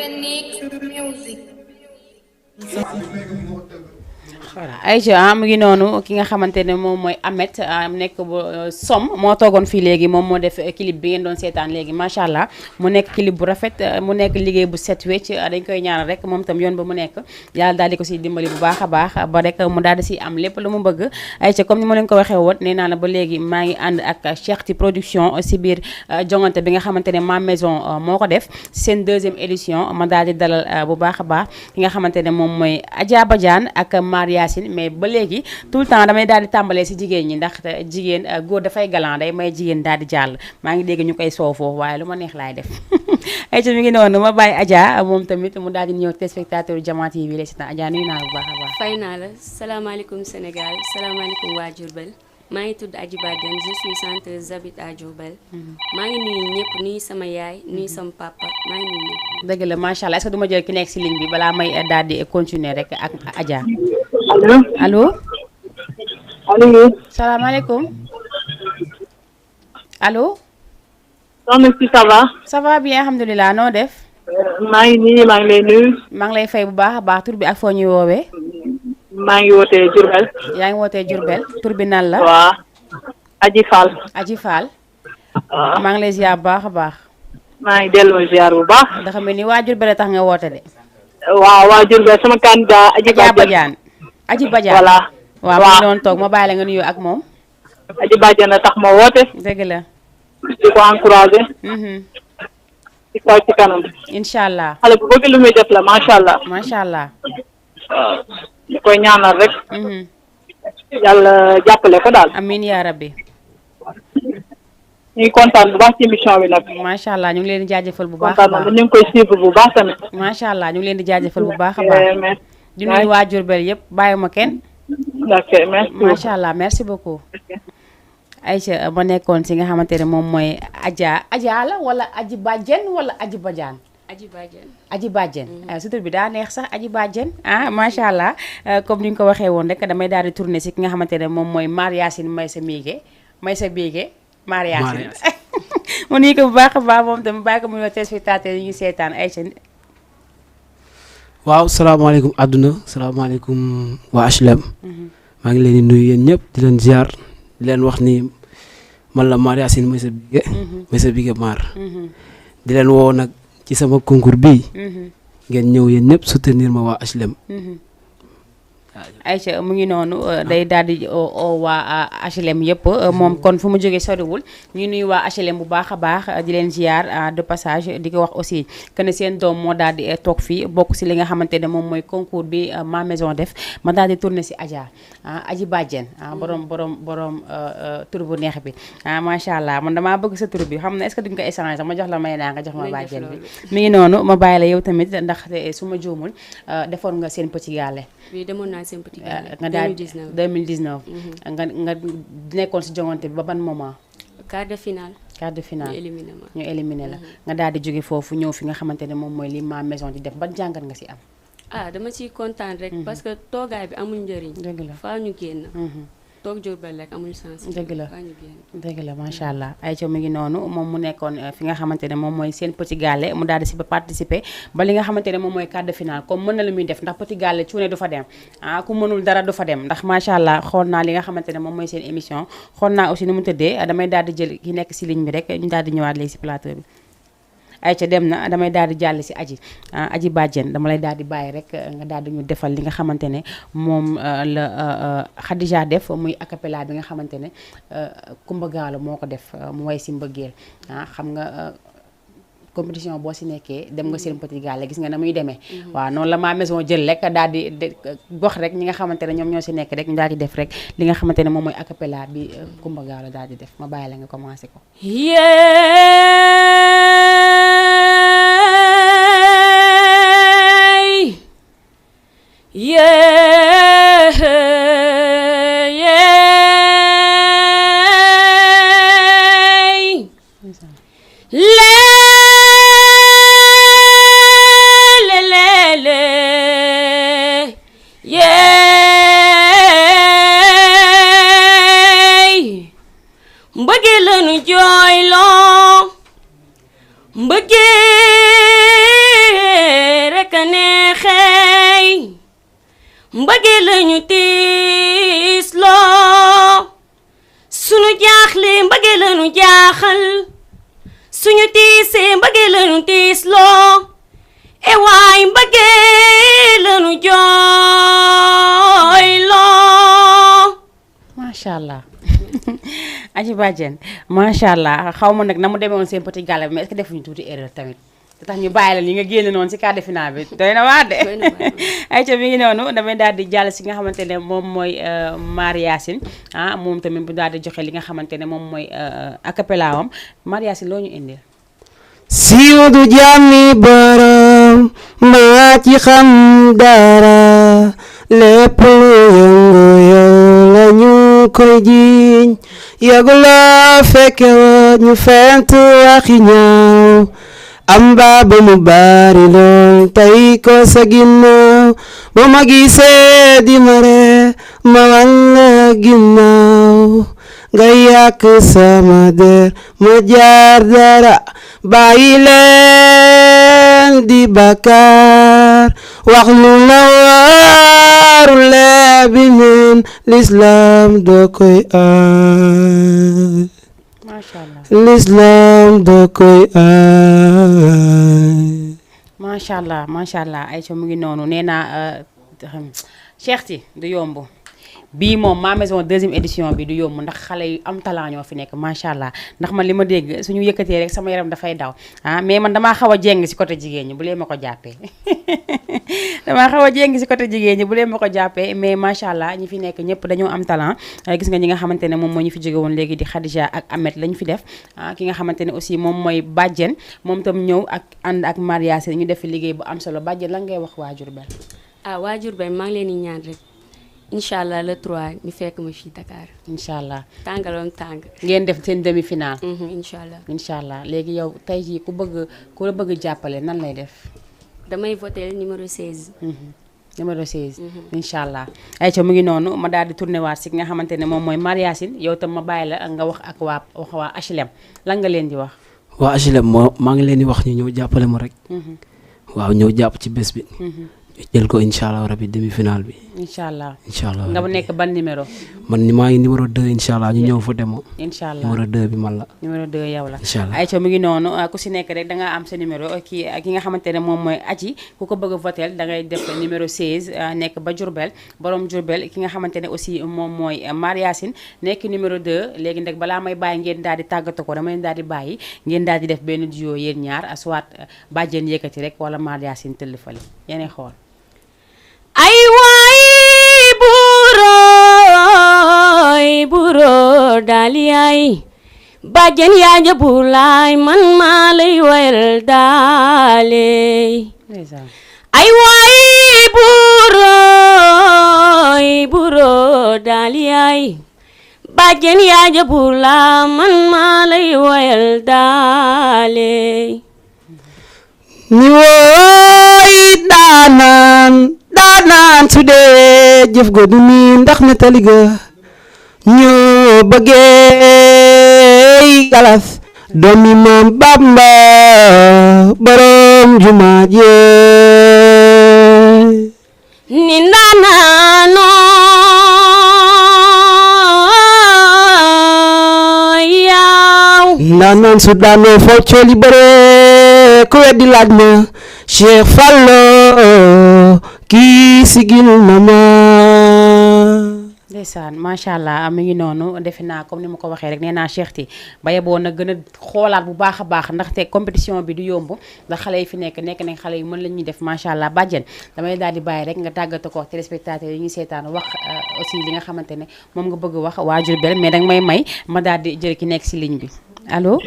voilà Aïcha mu ngi noonu ki nga xamante ne moom mooy Ameth nekk bu som moo toogoon fii léegi moom moo def clip bi ngeen doon seetaan léegi macha allah mu nekk clip bu rafet mu nekk liggéey bu set wecc dañ koy ñaanal rek moom tam yoon ba mu nekk yàlla daal di ko si dimbali bu baax a baax ba rek mu daal di si am lépp lu mu bëgg Aïcha comme ni ma leen ko waxee woon nee naa la ba léegi maa ngi ànd ak Cheikh Ti production si biir jongante bi nga xamante ne ma maison moo ko def seen 2e édition ma daal di dalal bu baax a baax ki nga xamante ne moom mooy Adja Badiane ak Maria mais ba léegi tout le temps damay daal di tàmbalee si jigéen ñi ndax jigéen góor dafay galant day may jigéen daal di jàll maa ngi dégg ñu koy soow foofu waaye lu ma neex laay def ay mi ngi noonu ma bàyyi Adja moom tamit mu daal di ñëw téléspectateur Jama TV lay seetaan Adja nuyu naa la bu baax a baax. fay naa la salaamaaleykum Sénégal salaamaaleykum waa Diourbel maa ngi tudd Adji Badiane je suis chanteuse j'habite à Diourbel maa ngi nuyu ñëpp nuyu sama yaay nuyu sama papa maa ngi nuyu ñëpp. dëgg la macha allah est-ce que du ma jël ki nekk si ligne bi balaa may daal di continuer rek ak Adja. allo. salaamaaleykum. allo. soxna si ça va. ça va bien alhamdulilah noo def. maa ngi nii maa ngi lay nuyu. maa ngi lay fay bu baax a baax tur bi ak foo ñuy woowee. maa ngi wootee Diourbel. yaa ngi wootee Diourbel tur bi nan la. waaw. Adji Fall. Adji Fall. waaw maa ngi lay ziar bu baax a baax. maa ngi delloo ziar bu baax. dafa mel ni waa Diourbel tax nga woote de. waaw waa Diourbel sama candidat Adji Badiane. Adji Badiane voilà. waaw mu ngi doon toog ma bàyyi la nga nuyoo ak moom. Adji Badiane tax ma woote. dëgg la. di ko encouragé. ci kaw ci kanam. incha allah. xale bu bëgg lu muy def la macha allah. macha allah. waaw ñu koy ñaanal rek. yàlla jàppale ko daal. amiin yaa rabbi. ñu ngi kontaan bu baax ci émission bi nag. macha allah ñu ngi leen di jaajëfal bu baax a baax kontaan ñu ngi koy suivre bu baax tamit. macha allah ñu ngi leen di jaajëfal bu baax a baax. di nuyu waa Diourbel yëpp bàyyi ma kenn. ok merci. macha allah merci beaucoup. Aïcha ma nekkoon si nga xamante ne moom mooy Adja la wala Aji Badiane wala Aji Badiane. Aji Badiane su tur bi daa neex sax Aji Badiane macha allah comme ni nga ko waxee woon rek damay daal di tourner si ki nga xamante ne moom mooy Mariasine Maysa Biége Mariasine mu nii ko bu baax a baax moom tamit bàyyi ko mu ñëw téléspectateur yi ñu seetaan Aïcha. waaw salaamaaleykum àdduna salaamaaleykum waa HLM. maa ngi leen di nuyu yéen ñëpp di leen ziar di leen wax ni man la Mariasine Maysa Biége Mar di leen woo nag ci sama concours bii ngeen ñëw yéen ñëpp soutenir ma waa HLM. Aïcha mu ngi noonu day daal di waa HLM yëpp moom kon fu mu jógee soriwul ñu nuyu waa HLM bu baax a baax di leen ziar de passage di ko wax aussi que ne seen doom moo daal di toog fii bokk si li nga xamante ne moom mooy concours bi ma maison def ma daal di tourner si Adja Aji Badiane borom tur bu neex bi macha allah man damaa bëgg sa tur bi xam na est-ce que duñ ko échanger sax ma jox la may naa nga jox ma Badiane bi mi ngi noonu ma bàyyi la yow tamit ndax su ma juumul defoon nga seen petit gallé. nga daal 2019 nga nekkoon si jongante bi ba ban moment. quart de finale ñu éliminé la nga daal di jóge foofu ñëw fi nga xamante ne moom mooy li ma maison di def ban jàngat nga si am. dama ciy kontaan rek parce que toogaay bi amul njëriñ. dëgg la faa ñu génn. toog Diourbel rek amul sens. dëgg la macha allah Aïcha mi ngi noonu moom mu nekkoon fi nga xamante ne moom mooy seen petit gallé mu daal di si participer ba li nga xamante ne moom mooy quart de finale comme mën na lu muy def ndax petit gallé cuune du fa dem ku mënul dara du fa dem ndax macha allah xool naa li nga xamante ne moom mooy seen émission xool naa aussi ni mu tëddee damay daal di jël ki nekk si ligne bi rek ñu daal di ñëwaat léegi si plateau bi. Aïcha dem na damay daal di jàll si Aji Badiane dama lay daal di bàyyi rek nga daal di ñu defal li nga xamante ne moom la Khadija def muy acapella bi nga xamante ne Kumba Gaalo moo ko def mu way si mbëggeel xam nga compétition boo si nekkee dem nga seen petit gallé gis nga na muy demee waaw noonu la ma maison jël rek daal di gox rek ñi nga xamante ne ñoom ñoo si nekk rek ñu daal di def rek li nga xamante ne moom mooy acapella bi Kumba Gaalo daal di def ma bàyyi la nga commencé ko. mbëggee lanu jooyloo mbëggee rek a neexey mbëggee lañu tiisloo suñu jaaxle mbëggee lanu jaaxal suñu tiisee mbëggee lanu tiisloo e waay mbëggee lanu jooyloo. macha allah. Aji Badiane macha allah xaw ma nag na mu demee woon seen petit gallé bi mais est-ce que defuñu tuuti erreur tamit te tax ñu bàyyi la li nga génn noonu si quart de finale bi doy na waar de. Aïcha mi ngi noonu damay daal di jàll si nga xamante ne moom mooy Mariasine moom tamit bu daal di joxe li nga xamante ne moom mooy acapella wam Mariasine loo ñu indil. siiw du jàmmi borom maa ci xam dara lépp lu yëngu yow la ñu koy jiiñ yëguloo fekke woon ñu fent waxi ñaaw am ba mu bari lool tey ko sa ginnaaw ba ma gisee di ma ree ma wan la ginnaaw nga yàq sama der ma jaar dara bàyyi leen di bakkaar wax lu la waaru lebi neen l'islam doo koy aay l'islam doo koy aay. macha allah Aïcha mu ngi noonu nee naa Cheikh Ty du yomb bii moom ma maison deuxième édition bi du yomb ndax xale yu am talent ñoo fi nekk macha allah ndax man li ma dégg suñu yëkkatee rek sama yaram dafay daw mais man damaa xaw a jéng si côté jigéen ñi bu leen ma ko jàppee damaa xaw a jéng si côté jigéen ñi bu leen ma ko jàppee mais macha allah ñi fi nekk ñëpp dañoo am talent gis nga ñi nga xamante ne moom moo ñu fi jóge woon léegi di Khadija ak Ahmed lañu fi def ki nga xamante ne aussi moom mooy Badiane moom tam ñëw ak ànd ak Mariasine ñu def fi liggéey bu am solo Badiane lan ngay wax waa Diourbel. waa Diourbel maa ngi leen di ñaan rek incha allah le 3 ñu fekk ma fii Dakar. incha allah tàngaloon tàng. ngeen def seen demi final. incha allah incha allah léegi yow tey jii ku la bëgg jàppale nan lay def. damay voté numéro 16. numéro 16. incha allah ayca mu ngi noonu ma daal di tourné waat si nga xamante ne moom mooy Mariasine yow tam ma bàyyi la nga wax ak waa HLM lan nga leen di wax. waa HLM maa ngi leen di wax ñu ñëw jàppale ma rek. waaw ñëw jàpp ci bés bi. jël ko incha allah rabi demi final bi. incha allah nga nekk ban numéro. man maa ngi numéro 2 incha allah ñu ñëw fa demoo. incha allah numéro 2 bi man la. numéro 2 yow la. incha allah ayca mu ngi noonu ku si nekk rek da nga am sa numéro ki nga xamante ne moom mooy aji ku ko bëgg a votel da ngay def numéro 16 nekk ba Diourbel borom Diourbel ki nga xamante ne aussi moom mooy Mariasine nekk numéro 2 léegi nag balaa may bàyyi ngeen daal di tàggatoo ko dama leen daal di bàyyi ngeen daal di def benn duo yéen ñaar soit bàjjen yëkkati rek wala Mariasine tëll fale yéenay xool. ay waay buurooy daali ay bàjjen yaa jabulaay man maa lay wayal daale ay waay buurooy daali ay bàjjen yaa jabulaay man maa lay wayal daale ni wooy daanaan su dee jëf go du mi ndax ne taliga ñoo bëggee galas doomi maam Bamba borom jumaa jee ni ndaanaanoo yaaw ndaanaan su daanoo foo cooli bare ku weddi laaj ma Cheikh Fallo kii sigil na ma. ndeysaan macha allah mi ngi noonu defe naa comme ni ma ko waxee rek nee naa Cheikh ti ba yeboo na gën a xoolaat bu baax a baax ndaxte compétition bi du yomb ndax xale yi fi nekk nañ xale yu mën la ñuy def macha allah bàjjen damay daal di bàyyi rek nga tàggata ko téléspectateurs yi ñuy seetaan wax aussi li nga xamante ne moom nga bëgg wax waa Diourbel mais danga may ma daal di jël ki nekk si ligne bi allo.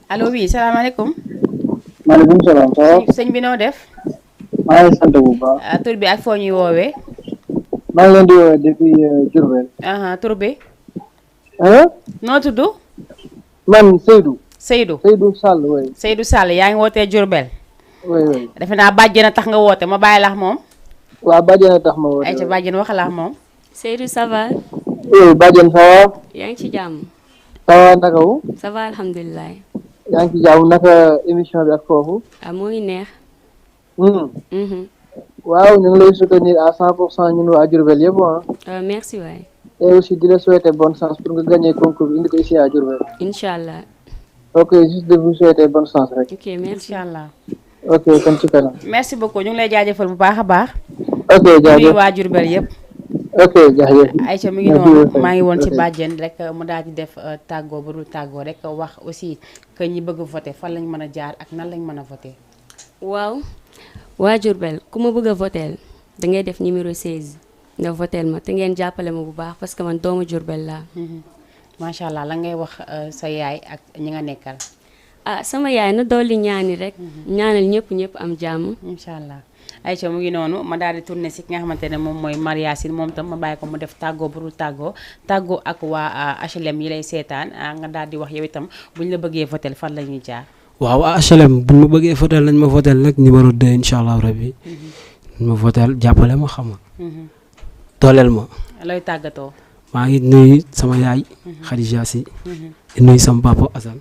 allo oui salaamaaleykum. maaleykum salaam. sëñ bi noo def. maa ngi sant bu baax. tur bi ak foo ñuy woowee. maa ngi leen di woowee depuis Diourbel. tur bi. noo tudd. man Seydou. Seydou Sall oui. Seydou Sall yaa ngi wootee Diourbel. oui. defe naa bàjjen a tax nga woote ma bàyyi la ak moom. waaw bàjjen a tax ma woote. ayca bàjjen waxala ak moom. Seydou ça va. oui bàjjen ça va. yaa ngi ci jàmm. ça va naka wu. ça va alhamdulilah. yaa ngi ci jàmm naka émission bi ak foofu. moo ngi neex. waaw ñu ngi lay soutenir à 100% ñun waa Diourbel yëpp merci waay. et aussi di la souhaiter bonne chance pour nga gagner concours bi indi ko ici à Diourbel. incha allah. ok juste de vous souhaiter bonne chance rek. ok merci incha allah. ok kon ci kanam. merci beaucoup ñu ngi lay jaajëfal bu baax a baax. ok jaajëf nuyu waa Diourbel yëpp. ok jaajëf. Aïcha mi ngi noonu maa ngi woon ci bàjjen rek mu daal di def tàggoo ba dul tàggoo rek wax aussi que ñi bëgg voter fan lañ mën a jaar ak nan lañ mën a voter. waaw waa Diourbel ku ma bëgg a voter da ngay def numéro 16 nga voter ma te ngeen jàppale ma bu baax parce que man doomu Diourbel laa. macha allah la ngay wax sa yaay ak ñi nga nekkal. sama yaay na dolli ñaani rek. ñaanal ñëpp am jàmm. incha allah. Aïcha mu ngi noonu ma daal di tourné si ki nga xamante ne moom mooy Mariasine moom tam ma bàyyi ko mu def tàggoo bu dul tàggoo ak waa HLM yi lay seetaan nga daal di wax yow itam buñ la bëggee votel fan la ñuy jaar. waaw HLM buñ ma bëggee votel nañ ma votel nag numéro 2 incha allah rabbi. nañ ma votel jàppale ma xam nga. dooleel ma. looy tàggatoo. maa ngi nuyu sama yaay. Khadija Si. di nuyu sama papa Assane.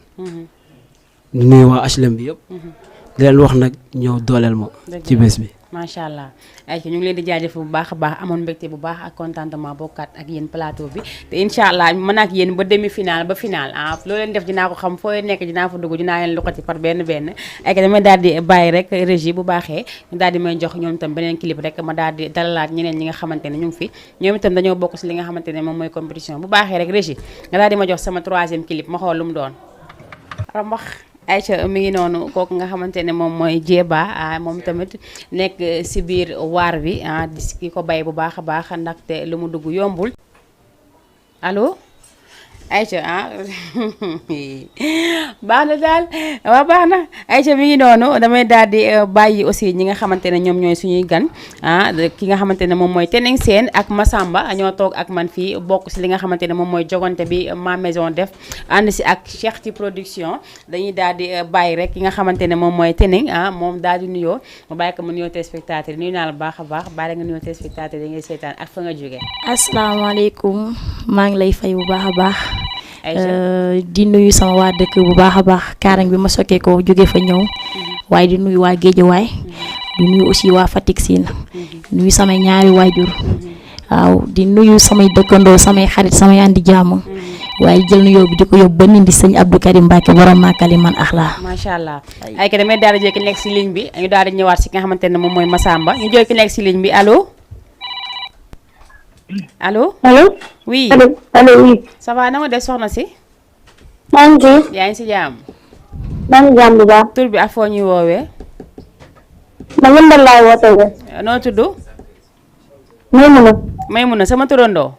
di nuyu waa HLM bi yëpp. di leen wax nag ñëw dooleel ma. ci bés bi. macha allah ay ñu ngi leen di jaajëfal bu baax a baax amoon mbégte bu baax ak contentement bokkaat ak yéen plateau bi te incha allah mën ak yéen ba demi final ba final loo leen def dinaa ko xam foo leen nekk dinaa fa dugg dinaa leen lukkati par benn ay damay daal di bàyyi rek régie bu baaxee ñu daal di may jox ñoom itam beneen clip rek ma daal di dalalaat ñeneen ñi nga xamante ne ñu ngi fi ñoom itam dañoo bokk si li nga xamante ne moom mooy compétition bu baaxee rek régie nga daal di ma jox sama 3e clip ma xool lu mu doon rambax Aïcha mi ngi noonu kooku nga xamante ne moom mooy Jeeba moom tamit nekk si biir waar bi di ki ko bay bu baax a baax ndaxte lu mu dugg yombul allo Aïcha baax na daal waaw baax na Aïcha mi ngi noonu damay daal di bàyyi aussi ñi nga xamante ne ñoom ñooy suñuy gan ki nga xamante ne moom mooy Tening Sène ak Massamba ñoo toog ak man fii bokk si li nga xamante ne moom mooy jogante bi Ma Maison def ànd si ak Cheikh ci production dañuy daal di bàyyi rek ki nga xamante ne moom mooy Tening moom daal di nuyoo ma bàyyi ko mu nuyoo téléspectateur nuyu naa la baax a baax bàyyi nga nuyoo téléspectateur yi ngay seetaan ak fa nga jógee. asalaamaaleykum maa ngi lay fay bu baax a baax. di nuyu sama waa dëkk bu baax a baax kaarang bi ma sokkee ko jóge fa ñëw waaye di nuyu waa Géejawaay di nuyu aussi waa Fatick Sine nuyu samay ñaari waajur waaw di nuyu samay dëkkandoo samay xarit samay andi jàmm waaye jël nuyoo bi di ko yóbbu ba nindi sëñ Abdou Karim Mbacke borom Makali man axlaa macha allah ay ka damay daal di jël ki nekk si ligne bi ñu daal di ñëwaat si ki nga xamante ne moom mooy Massamba ñu jël ki nekk si ligne bi allo allo. allo. oui allo oui. ça va na nga def soxna si. maa ngi fi. yaa ngi si jàmm. maa ngi jàmm bu baax. tur bi ak foo ñuy woowee. man yëmbal laay wootee. noo tudd. Maymuna. Maymuna sama turandoo.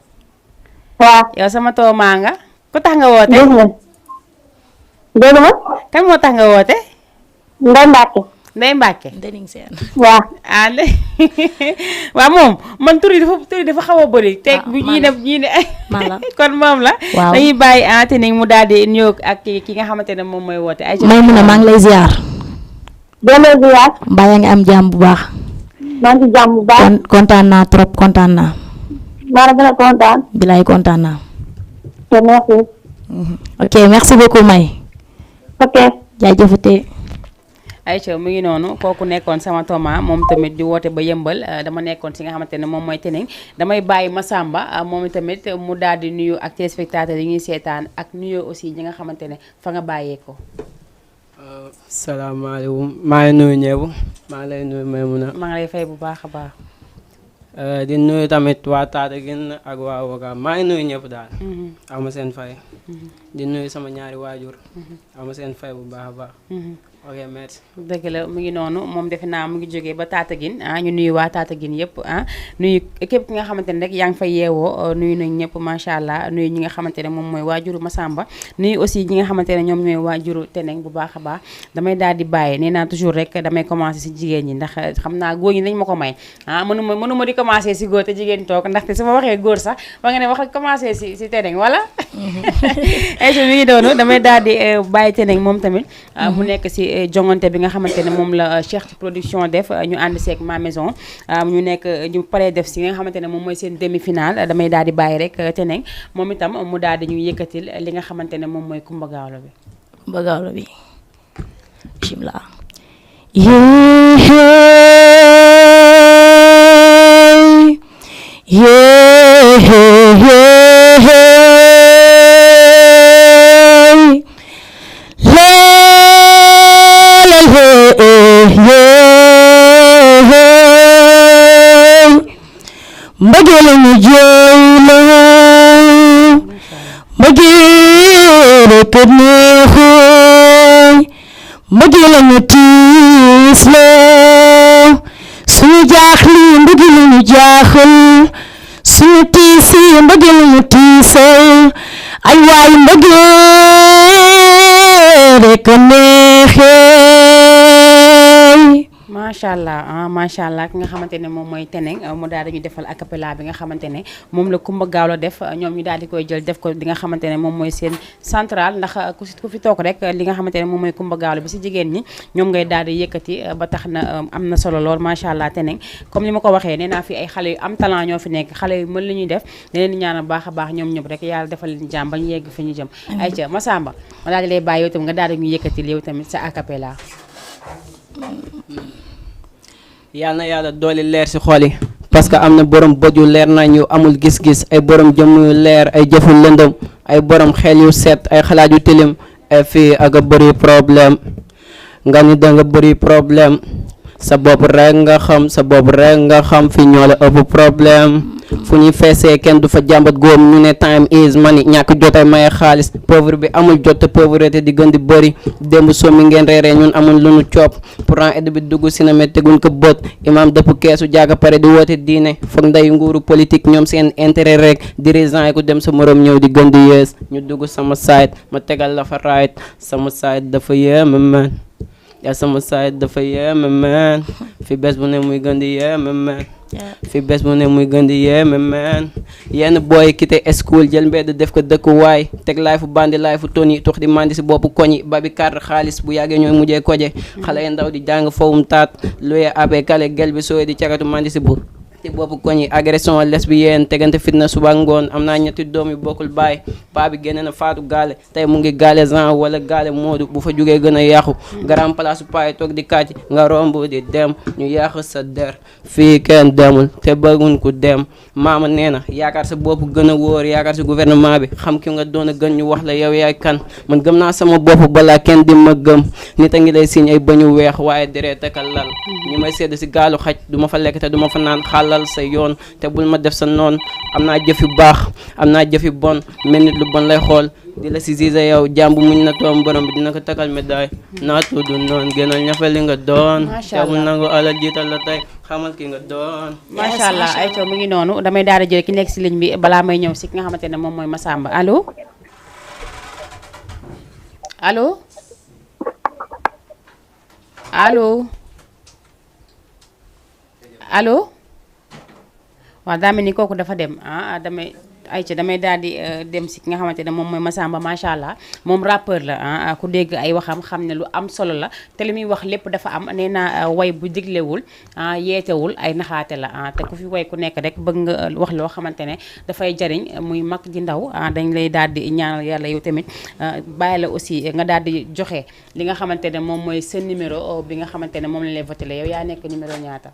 waaw. yow sama too maa nga. ku tax nga woote. dégg nga. kan moo tax nga woote. Ndeye Mbacke. Ndeye Mbacke. Tening Sène. waaw. waaw moom man tur yi dafa xaw a bëri. teg bu ñii ne kon moom la. waaw dañuy bàyyi Tening mu daal di ñëw ak ki nga xamante ne moom mooy woote. ay Maymuna maa ngi lay ziar. delloo ziar. mbaa yaa ngi am jàmm bu baax. maa ngi jàmm bu baax. kontaan naa trop kontaan naa. maa la gën a kontaan. bilaay kontaan naa. merci. ok merci beaucoup May. ok. jaajëfatee. Aïcha mu ngi noonu kooku nekkoon sama toma moom tamit di woote ba yëmbal dama nekkoon si nga xamante ne moom mooy Tening damay bàyyi Massamba moom tamit mu daal di nuyu ak téléspectateurs yi ñuy seetaan ak nuyu aussi ñi nga xamante ne fa nga bàyyee ko. salaamaaleykum maa ngi nuyu ñëpp maa ngi lay nuyu Maymuna. maa ngi lay fay bu baax a baax. di nuyu tamit waa Tataguine ak waa Ouakam maa ngi nuyu ñëpp daal. ama seen fay. di nuyu sama ñaari waajur. ama seen fay bu baax a baax. ok merci. dëgg la mu ngi noonu moom defe naa mu ngi jógee ba Tataguine ñu nuyu waa Tataguine yëpp nuyu képp ki nga xamante ne rek yaa ngi fa yeewoo nuyu nañ ñëpp macha allah nuyu ñi nga xamante ne moom mooy waajuru Massamba nuyu aussi ñi nga xamante ne ñoom ñooy waajuru Tening bu baax a baax damay daal di bàyyi nee naa toujours rek damay commencé si jigéen ñi ndax xam naa góor ñi dañ ma ko may mënuma di commencé si góor te jigéen toog ndaxte su ma waxee góor sax ba nga ne wax commencé si Tening wala ay mi ngi doonu damay daal di bàyyi Tening moom tamit mu nekk si jongante bi nga xamante ne moom la Cheikh ci production def ñu ànd seeg Ma Maison ñu nekk ñu paree def si nga xamante ne moom mooy seen demi-finale damay daal di bàyyi rek Tening moom itam mu daal di ñu yëkkatil li nga xamante ne moom mooy Kumba Gawlo bi. Kumba Gawlo bi bismillah. mbëggeel ñu jooy la mbëggeel rekk neexoy mbëggeel ñu tiis la suñu jaaxli mbëggeel ñu jaaxal suñu tiisi mbëggeel ñu tiisal ay waay mbëggeel rekk neexoy. macha allah ki nga xamante ne moom mooy Tening mu daal di ñu defal acapella bi nga xamante ne moom la Kumba Gawlo def ñoom ñu daal di koy jël def ko li nga xamante ne moom mooy seen central ndax ku fi toog rek li nga xamante ne moom mooy Kumba Gawlo bi si jigéen ñi ñoom ngay daal di yëkkati ba tax na am na solo lool macha allah Tening comme ni ma ko waxee nee naa fi ay xale yu am talent ñoo fi nekk xale yu mën li ñuy def ne leen di ñaanal baax a baax ñoom ñëpp rek yàlla defal leen jàmm ba ñu yegg fi ñu jëm. ayca Massamba ma daal di lay bàyyi yow tamit nga daal di ñu yëkkatil yow tamit sa acapella. yal na yàlla dooli leer ci xol yi parce que am na borom bët yu leer nañ yu amul gis-gis ay borom jëm yu leer ay jëfu lëndëm ay borom xel yu set ay xalaat yu tilim ay fii ak a bëri problème nga ni da nga bëri problème sa bopp rek nga xam sa bopp rek nga xam fi ñoo la ëpp problème fu ñuy feesee kenn du fa jàmbat góom ñu ne time is money ñàkk jotay maye xaalis pauvre bi amul jot te pauvreté di gën di bëri démb sommi ngeen reeree ñun amul lu nu coop pourtant aide bi dugg cinéma teguñ ko bët imam dëpp keesu jaaga pare di woote diine foog nday nguuru politique ñoom seen intérêt rek dirigeant yi ku dem sa morom ñëw di gën di yees ñu dugg sama site ma tegal la fa right sama site dafa yéeme man yaa sama site dafa yéeme man fi bés bu ne muy gën di yéeme man fi bés bu ne muy gën di yéeme man yenn booy quitté school jël mbedd def ko dëkkuwaay teg laay fu bandi laay fu toni tux di mandi si boppu koñi babi carte xaalis bu yàggee ñooy mujjee koje xale yi ndaw di jàng fowum taat luye abe kale gel bi sooy di cagatu mandi si bu ci boppu koñi agression lesbienne tegante fitna suba ngoon am naa ñetti doom yu bokkul baay paa bi génne na faatu gaale tey mu ngi gaale Jean wala gaale Moodu bu fa jógee gën a yàqu garam place paa yi toog di kàcc nga romb di dem ñu yàq sa der fii kenn demul te bëgguñ ku dem maama nee na yaakaar sa bopp gën a wóor yaakaar sa gouvernement bi xam ki nga doon a gën ñu wax la yow yaay kan man gëm naa sama bopp balaa kenn di ma gëm nit a ngi lay siñ ay bañu weex waaye deret ak lal ñu may sedd si gaalu xaj du ma fa lekk te du ma fa naan xàllal sa yoon te bul ma def sa noon am naa jëf yu baax am naa jëf yu bon mel nit lu bon lay xool di la si gise yow jàmbu muñ na toom borom bi dina ko takal médaille naa tudd noonu gënal ñafe li nga doon teewul nangu alal jiital la tey xamal ki nga doon macha allah ay coow mu ngi noonu damay daal di jël ki nekk si ligne bi balaa may ñëw si ki nga xamante ne moom mooy Massamba allo allo allo allo waaw daa mel ni kooku dafa dem damay daal di dem si ki nga xamante ne moom mooy Massamba macha allah moom rappeur la ku dégg ay waxam xam ne lu am solo la te li muy wax lépp dafa am nee naa way bu diglewul yeetewul ay naxaate la te ku fi way ku nekk rek bëgg nga wax loo xamante ne dafay jariñ muy mag di ndaw dañ lay daal di ñaanal yàlla yow tamit bàyyi la aussi nga daal di joxe li nga xamante ne moom mooy seen numéro bi nga xamante ne moom la lay voté yow yaa nekk numéro ñaata.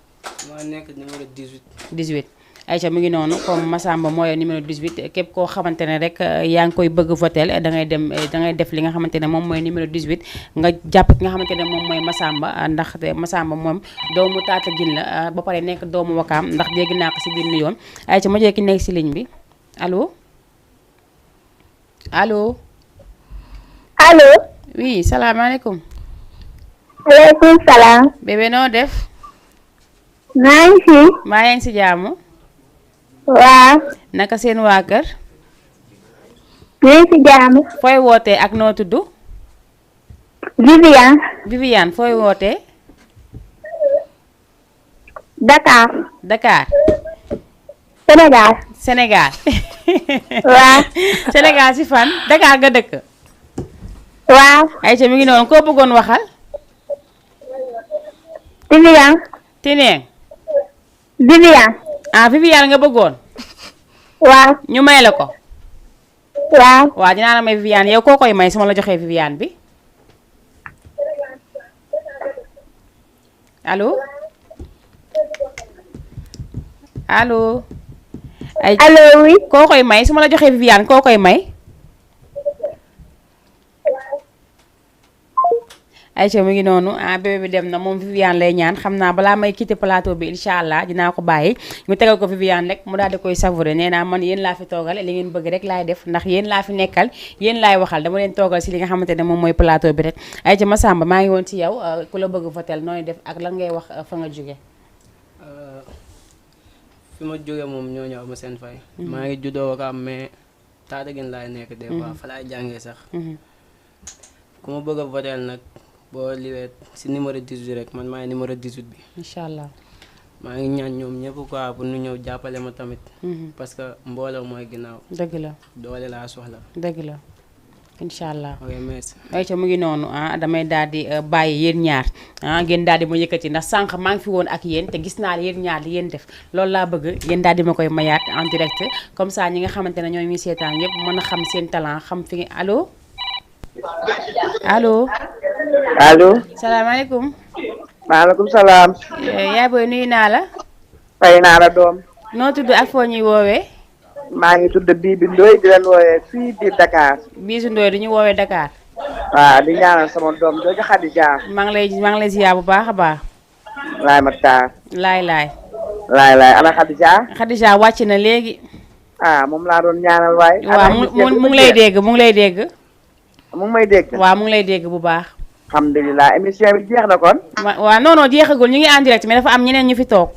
maa nekk numéro 18. 18. Aïcha mu ngi noonu comme Massamba mooy numéro 18 képp koo xamante ne rek yaa ngi koy bëgg votel da ngay def li nga xamante ne moom mooy numéro 18 nga jàpp ki nga xamante ne moom mooy Massamba ndax Massamba moom doomu Tataguine la ba pare nekk doomu Wakaam ndax dégg naa ko si biir nuyoom Aïcha ma jël ki nekk si ligne bi allo allo. allo. oui salaamaaleykum. waaleykum salaam. bébé noo def. maa ngi fi. maa ngi si jàmm. waaw. naka seen waa kër. ñu ngi si jàmm. fooy wootee ak noo tudd. Viviane. Viviane fooy wootee. Dakar. Dakar. Sénégal. Sénégal. waaw. Sénégal si fan Dakar nga dëkk. waaw. Aïcha mi ngi noonu koo bëggoon waxal. Viviane. Tineen. Viviane. Viviane nga bëggoon. waaw. ñu may la ko. waaw. waaw dinaa la may Viviane yow koo koy may su ma la joxee Viviane bi. allo. allo. allo oui. koo koy may su ma la joxee Viviane koo koy may. Aïcha mu ngi noonu bébé bi dem na moom Viviane lay ñaan xam naa balaa may quitter plateau bi incha allah dinaa ko bàyyi ñu tegal ko Viviane rek mu daal di koy savourer nee naa man yéen laa fi toogal li ngeen bëgg rek laay def ndax yéen laa fi nekkal yéen laay waxal dama leen toogal si li nga xamante ne moom mooy plateau bi rek Aïcha Massamba maa ngi woon ci yow ku la bëgg votel nooy def ak lan ngay wax fa nga jóge fi ma jóge moom ñoo ñëw ma seen fay maa ngi juddoo Wakaam mais Tataguine laay nekk des fois fa laay jàngee sax ku ma bëgg a votel nag boo liwee si numéro 18 rek man maay numéro 18 bi. incha allah. maa ngi ñaan ñoom ñëpp quoi pour ñu ñëw jàppale ma tamit. parce que mbooloo mooy ginnaaw. dëgg la doole laa soxla. dëgg la incha allah. ok merci. Aïcha mu ngi noonu damay daal di bàyyi yéen ñaar ngeen daal di ma yëkkati ndax sànq maa ngi fi woon ak yéen te gis naa yéen ñaar li yéen def loolu laa bëgg yéen daal di ma koy mayaat en direct comme ça ñi nga xamante ne ñoo ngi seetaan yëpp mën a xam seen talent xam fi allo allo. allo. salaamaaleykum. maaleykum salaam. yaay booy nuyu naa la. fay naa la doom. noo tudd ak foo ñuy woowee. maa ngi tudd Bibi Ndoye di leen woowee fii biir Dakar. Bisu Ndoye di ñu woowee Dakar. waaw di ñaanal sama doom jooju Khadija. maa ngi lay ziar bu baax a baax. laay Matar. laay. ana Khadija. wàcc na léegi. moom laa doon ñaanal waay. waaw mu ngi lay dégg mu ngi lay dégg. mu ngi may dégg. waaw mu ngi lay dégg bu baax. alhamdulilah émission bi jeex na kon. waaw non jeexagul ñu ngi en direct mais dafa am ñeneen ñu fi toog.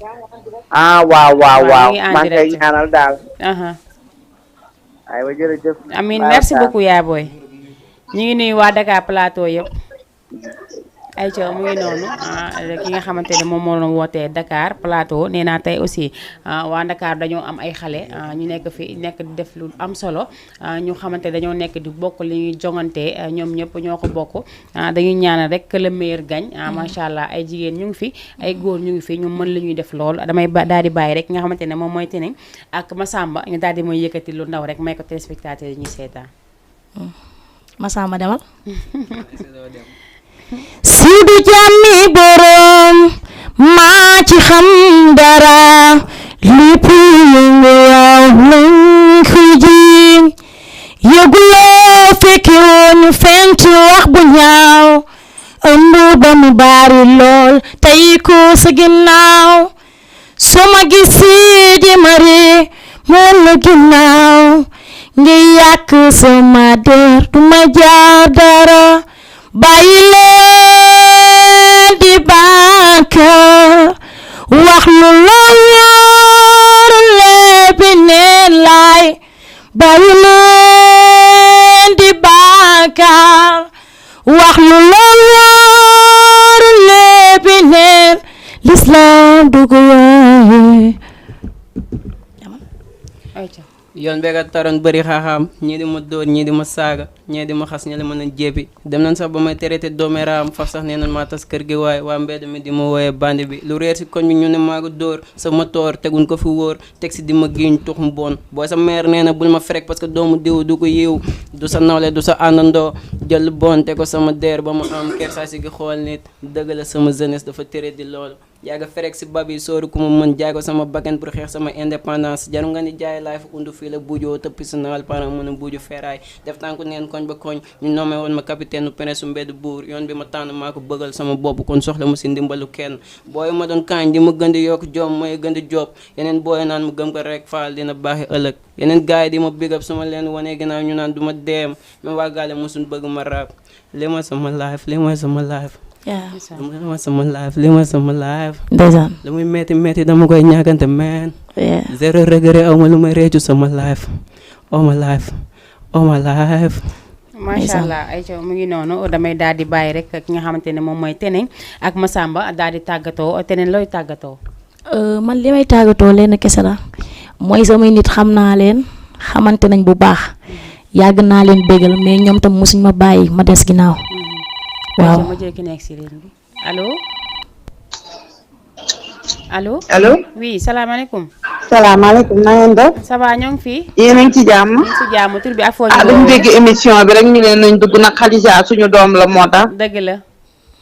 waaw. maa ngi koy ñaanal daal. aywa jërëjëf. amiin merci beaucoup yaa booy. ñu ngi nuyu waa Dakar Plateau yëpp. ayca mu ngi noonu ki nga xamante ne moom moo doon wootee Dakar Plateau nee naa tey aussi waa Dakar dañoo am ay xale ñu nekk fi nekk di def lu am solo ñu xamante dañoo nekk di bokk li ñuy jongante ñoom ñëpp ñoo ko bokk dañuy ñaanal rek que le meilleur gagne macha allah ay jigéen ñu ngi fi ay góor ñu ngi fi ñu mën li ñuy def lool damay daal di bàyyi rek nga xamante ne moom mooy Teneng ak Massamba ñu daal di mooy yëkkati lu ndaw rek may ko téléspectateur yi ñuy seetaan. Massamba demal. Sidu jàmmi borom maa ci xam dara lépp yëngu yow lañ koy jiiñ yëguloo fekke woon fent wax bu ñaaw ëmb ba mu bari lool tey ko sa ginnaaw soo ma gisee di mari moon la ginnaaw ngi yàq sama der du ma jaar dara bàyyi leen di bàkkaar wax lu la wóor lépp neen laay bàyyi leen di bàkkaar wax lu la wóor lépp neen l'islam du ko yooye yoon beega taroon bëri xaaxaam ñii di ma dóor ñii di ma saaga ñii di ma xas ñi la mën a jéppi dem nañ sax ba may traité dooméeraam faf sax nee nañ maa tas kër gi waaye waa mbedd mi di ma wooyee bandi bi lu réer si koñ bi ñu ne maa ko dóor sama toor teguñ ko fi wóor teg si di ma giiñ tuxum bon booy sa mère nee na bul ma frek parce que doomu diw du ko yiw du sa nawle du sa àndandoo jël bon te ko sama deer ba ma am kersaa si gi xool nit dëgg la sama jeunesse dafa tere di loolu yaaga ferek si bab yi sóoru ku ma mën jaay ko sama bakkan pour xeex sama indépendance jaru nga ni jaay laay fa undu fii la buujoo tëppi sa nawal parent mën a buuju feeraay def tànku neen koñ ba koñ ñu nommé woon ma capitaine nu pene su mbedd buur yoon bi ma tànn maa ko bëggal sama bopp kon soxla mu si ndimbalu kenn booy ma doon kaañ di ma gën di yokk jom mooy gën di job yeneen booy naan mu gëm ko rek faal dina baaxi ëllëg yeneen gars yi di ma big up suma leen wanee ginnaaw ñu naan du ma deem même waa gaale mosuñ bëgg ma rap li mooy sama life li mooy sama life li mooy sama life li mooy sama life ndeysaan lu muy metti dama koy ñàkkante man zéro regret aw ma lu may réccu sama life oh my life oh my life macha allah ayca mu ngi noonu damay daal di bàyyi rek ki nga xamante ne moom mooy Teneng ak Massamba daal di tàggatoo Teneng looy tàggatoo man li may tàggatoo leen kese la mooy samay nit xam naa leen xamante nañ bu baax yàgg naa leen bégal mais ñoom tam mosuñ ma bàyyi ma des ginnaaw waaw ma jël ki nekk si réew mi allo allo. allo. oui salaamaaleykum. salaamaaleykum na ngeen def. ça va ñoo ngi fi. yéen a ngi ci jàmm. ñu ngi ci jàmm tur bi ak foo ñu. dañu dégg émission bi rek ñu leen nañ dugg nag Khadija suñu doom la moo tax. dëgg la.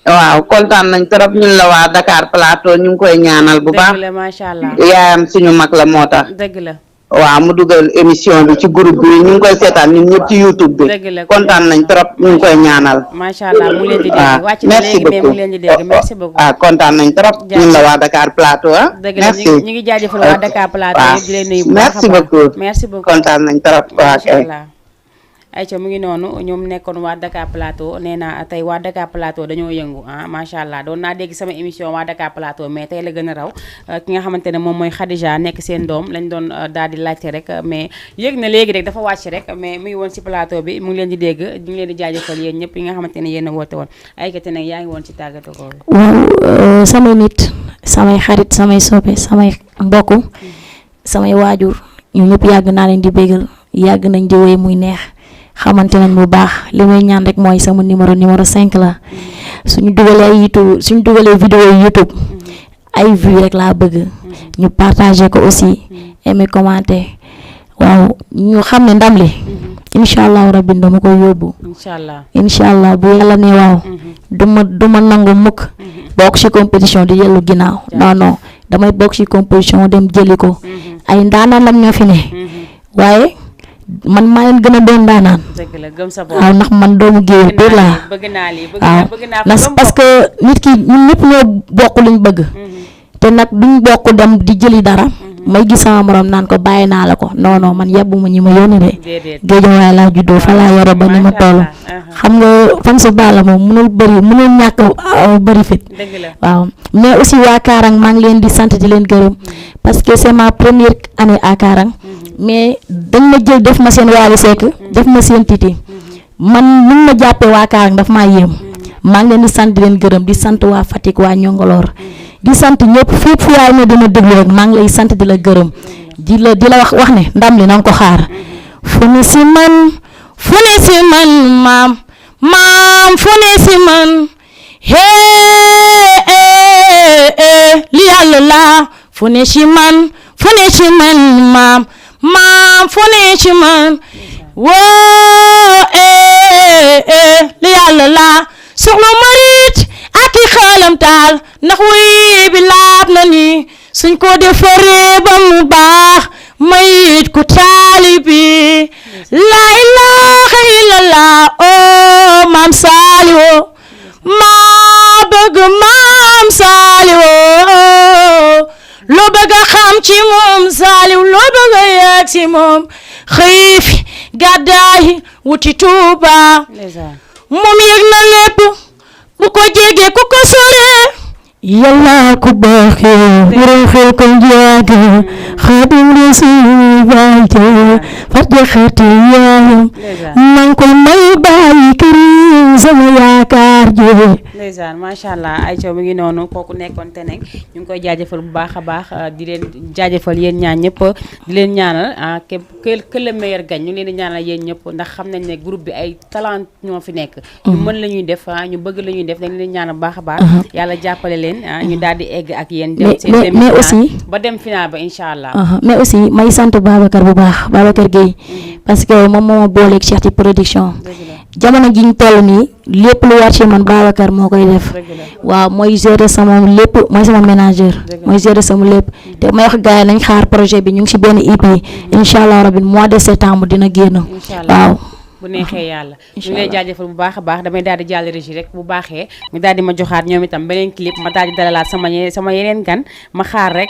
waaw kontaan nañ trop ñun la waa Dakar Plateau ñu ngi koy ñaanal bu baax. dëgg la macha allah. yaayam suñu mag la moo tax. dëgg la. waaw mu dugal émission bi ci groupe bi ñu ngi koy seetaan ñun ñëpp ci YouTube bi. dëgg la kontaan nañ trop ñu ngi koy ñaanal. macha allah mu leen di dégg wàcc na léegi mais mu leen di dégg merci beaucoup. kontaan nañ trop ñun la waa Dakar Plateau ah. dëgg la ñu ngi jaajëfal waa Dakar Plateau yëpp di leen nuyu bu baax a baax merci beaucoup merci beaucoup kontaan nañ trop. macha allah ayca mu ngi noonu ñoom nekkoon waa Dakar Plateau nee naa tey waa Dakar Plateau dañoo yëngu macha allah doon naa dégg sama émission waa Dakar Plateau mais tey la gën a raw ki nga xamante ne moom mooy Khadija nekk seen doom lañ doon daal di laajte rek mais yëg na léegi rek dafa wàcc rek mais mu ngi woon si plateau bi mu ngi leen di dégg ñu ngi leen di jaajëfal yéen ñëpp yi nga xamante ne yéen a woote woon ayca te nag yaa ngi woon ci tàggatoo ko. waaw samay nit samay xarit samay soppe samay mbokk samay waajur ñu ñëpp yàgg naa leen di bégal yàgg nañ di woy muy neex. xamante nañ bu baax li may ñaan rek mooy sama numéro 5 la suñu dugalee vidéo YouTube ay vues rek laa bëgg ñu partager ko aussi aimer commenter waaw ñu xam ne ndam li incha allah rabbi dama koy yóbbu incha allah bu yàlla ne waaw duma nangu mukk bokk ci compétition di yellu ginnaaw non damay bokk ci compétition dem jëli ko ay ndaanaan lam ñoo fi ne waaye man maa leen gën a doon daanaan. dëgg la gëm sa bopp waaw ndax man doomu géwél pur laa. bëgg naa lii bëgg naa ndax parce que nit ki ñun ñëpp ñoo bokk luñ bëgg. te nag duñ bokk dem di jëli dara. may gis sama morom naan ko bàyyi naa la ko non non man yebbuma ñi ma yónni de. Géejawaay laa juddoo fa laa yore ba ni ma toll. xam nga fan su Balla moom mënul ñàkk bëri fit. waaw mais aussi waa Kaarang maa ngi leen di sant di leen gërëm parce que c'est ma première année à Kaarang mais dañ ma jël def ma seen Wally Seck def ma seen Titi man mun ma jàppee waa Kaarang daf maa yéem maa ngi leen di sant di leen gërëm di sant waa Fatick waa Ñongoloor di sant ñëpp fépp fu yaay ne dina déglu rek maa ngi lay sant di la gërëm di la wax ne ndam li na nga ko xaar fu ne si man maam fu ne si man li yàlla la fu ne si man maam fu ne si man woo li yàlla la soxla marit ak i xalam taal ndax wuy bi laab na ni suñ ko defaree ba mu baax mayit ku taalibi la ilaha illallah oh maam Saliou maa bëgg maam Saliou loo bëgg a xam ci moom Saliou loo bëgg a yegg ci moom xiif gàddaay wuti Tuuba moom yëg na lépp ku ko jege ku ko sore yàlla ku baax yow xel ko njaaga Xaadim Rasuul baayte fàtte xati yaayam nang ko may bàyyi kërim sama yaakaar ji ndeysaan macha allah Aïcha mi ngi noonu kooku nekkoon te nekk ñu ngi koy jaajëfal bu baax a baax di leen jaajëfal yéen ñaan ñëpp di leen ñaanal que le meilleur gagne ñu leen di ñaanal yéen ñëpp ndax xam nañ ne groupe bi ay talent ñoo fi nekk ñu mën la ñuy def ñu bëgg la ñuy def dañ leen ñaanal bu baax a baax yàlla jàppale leen ñu daal di egg ak yéen dem mais aussi ba dem final ba incha allah mais aussi may sant Babacar bu baax Babacar Gueye parce que moom moo ma booleeg Cheikh ci production jamono ji ñu toll nii lépp lu war ci man Babacar moo koy def waaw mooy gérer sama lépp mooy sama ménageur mooy gérer sama lépp te may wax gars yi nañ xaar projet bi ñu ngi ci benn EP incha allah rabbi mois de septembre dina génn waaw bu neexee yàlla ñu lay jaajëfal bu baax a baax damay daal di jàll régie rek bu baaxee mu daal di ma joxaat ñoom itam beneen clip ma daal di dalalaat sama yeneen gan ma xaar rek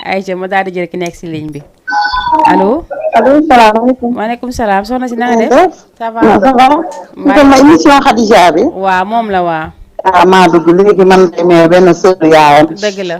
Aïcha ma daal di jël ki nekk si ligne bi allo salaamaaleykum. waaleykum salaam soxna si na nga def. ça va sama émission Khadija bi. waaw moom la waa. maa dugg léegi man demee benn sœur yaayam. dëgg la.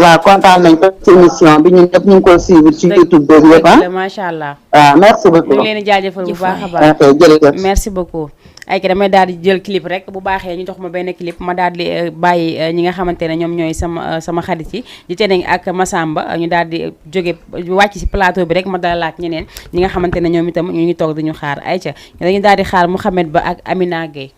waaw kontaan nañ ko ci émission bi ñun ñëpp ñu ngi koy suivre ci YouTube beeg yëpp dëgg la macha allah. waaw merci beaucoup. ñu ngi leen di jaajëfal bu baax a baax. ok jërëjëf. merci beaucoup. ay ki damay daal di jël clip rek bu baaxee ñu jox ma benn clip ma daal di bàyyi ñi nga xamante ne ñoom ñooy sama xarit yi di Teneng ak Massamba ñu daal di jóge wàcc si plateau bi rek ma dalalaat ñeneen ñi nga xamante ne ñoom itam ñu ngi toog dañu xaar Aïcha dañu daal di xaar Mouhamed Ba ak Amina Gueye.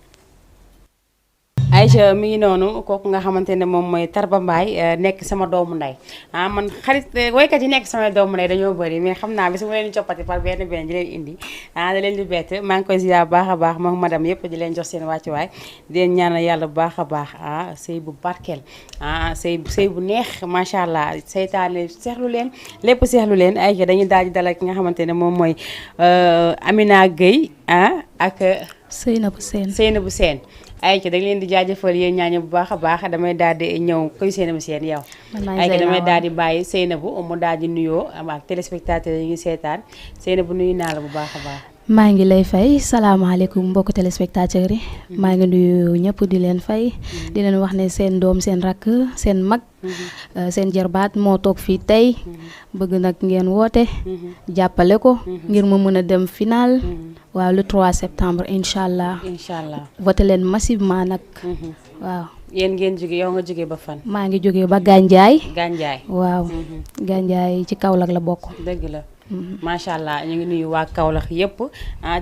Aïcha mi ngi noonu kooku nga xamante ne moom mooy Tarba Mbaye nekk sama doomu ndey man xarit woykat yi nekk sama doomu ndey dañoo bëri mais xam naa bi su ma leen di coppati par benn benn di leen indi da leen di bett maa ngi koy ziar bu baax a baax moom madame yëpp di leen jox seen wàccuwaay di leen ñaanal yàlla bu baax a baax sëy bu barkeel sëy bu neex macha allah seytaane seexlu leen lépp seexlu leen Aïcha dañuy daal di dalal ki nga xamante ne moom mooy Amina Gueye ak Seynabou Sène Aïcha dañ leen di jaajëfal yéen ñaañu bu baax a baax damay daal di ñëw koy Seynabou Sène yow Aïcha damay daal di bàyyi Seynabou mu daal di nuyoo ak téléspectateurs yi ngi seetaan Seynabou nuyu naa la bu baax a baax. maa ngi lay fay salaamaaleykum mbokku téléspectateurs yi maa ngi nuyu ñëpp di leen fay di leen wax ne seen doom seen rakk seen mag seen jarbaat moo toog fii tey bëgg nag ngeen woote jàppale ko ngir mu mën a dem final waaw le 3 septembre incha allah voté leen massivement nag waaw. yéen ngeen jóge yow nga jóge ba fan. maa ngi jóge ba Gandiaye. Gandiaye waaw. Gandiaye ci Kaolack la bokk. dëgg la. macha allah ñu ngi nuyu waa Kaolack yëpp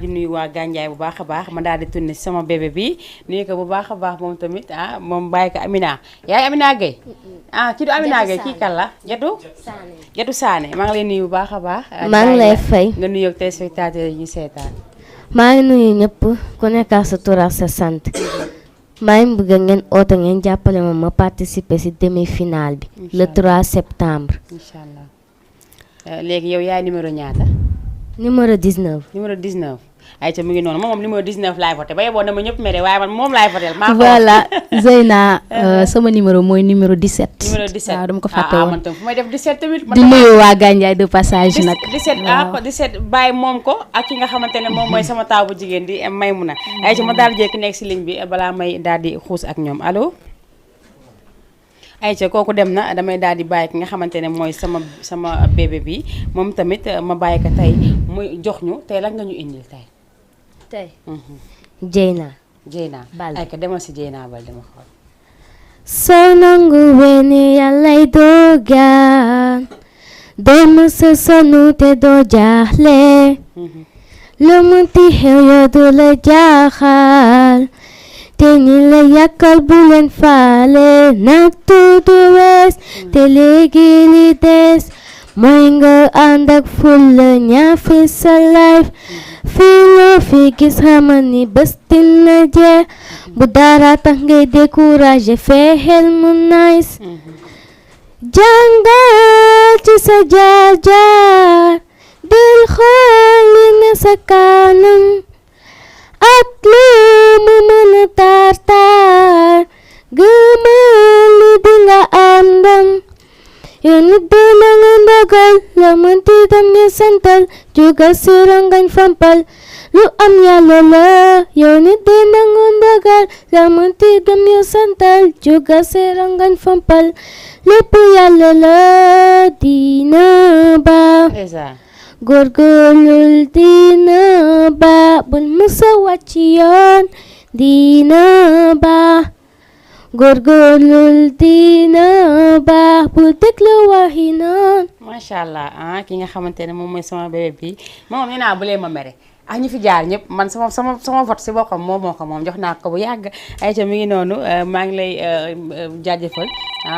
di nuyu waa Gandiaye bu baax a baax ma daal di tourné sama bébé bi nuyu ko bu baax a baax moom tamit moom bàyyi ko Amina yaay Amina Gueye kii du Amina Gueye kii kan la Jatu Sané maa ngi lay nuyu bu baax a baax. maa ngi lay fay nga nuyu ak téléspectateurs yi ñu seetaan. maa ngi nuyu ñëpp ku nekk ak sa tur ak sa sant maa ngi bëgg ngeen oote ngeen jàppale ma participer ci demi-finale bi le 3 septembre. incha allah léegi yow yaay numéro ñaata. numéro 19. numéro 19 ayca mu ngi noonu moom numéro 19 laay voté ba yeboo na ma ñëpp mere waaye man moom laay voté. voilà Zeyna sama numéro mooy numéro 17. numéro 17 waaw dama ko fàtte woon man tam fu may def 17 tamit. di nuyu waa Gandiaye de passage nag. 17 17 bàyyi moom ko ak ki nga xamante ne moom mooy sama taaw bu jigéen di Maymuna. ayca ma daal di jékki nekk si ligne bi balaa may daal di xuus ak ñoom allo. ayca kooku dem na damay daal di bàyyi ki nga xamante ne mooy sama bébé bi moom tamit ma bàyyi ko tey muy jox ñu tey lan nga ñu indil tey. tey. Jeyna. Balde ayca demal si Jeyna Balde dama xool. soo nanguwee ni yàllay dogal doo mësa sonn te doo jaaxle. lu munti xew yoo du la jaaxal. te ñi la yàkkal bu leen faale nattu du wees te léegi li des mooy nga ànd ak fulla ñaafi sa life fii loo fi gis xamal ni bés dina jeex bu dara tax ngay découragé fexeel mu nice jàngal ci sa jaar-jaar del xool li ne sa kanam ak lu mu mën a tar gëmal ni dinga am ndam yow nit dina nga ndogal la mënti dem ñu santal jógal si rongañ fampal lu am yàlla la yow nit dina nga ndogal la mënti dem ñu santal jógal si rongañ fampal lépp yàlla la dina ba góorgóorlul dina ba bul mësa wàcc yoon dina ba góorgóorlul dina ba bul déglu waxi noon. macha allah ki nga xamante ne moom mooy sama bébé bi moom nee naa bu leen ma mere ñu fi jaar ñëpp man sama vote si boppam moom moo ko moom jox naa ko bu yàgg. ayca mi ngi noonu maa ngi lay jaajëfal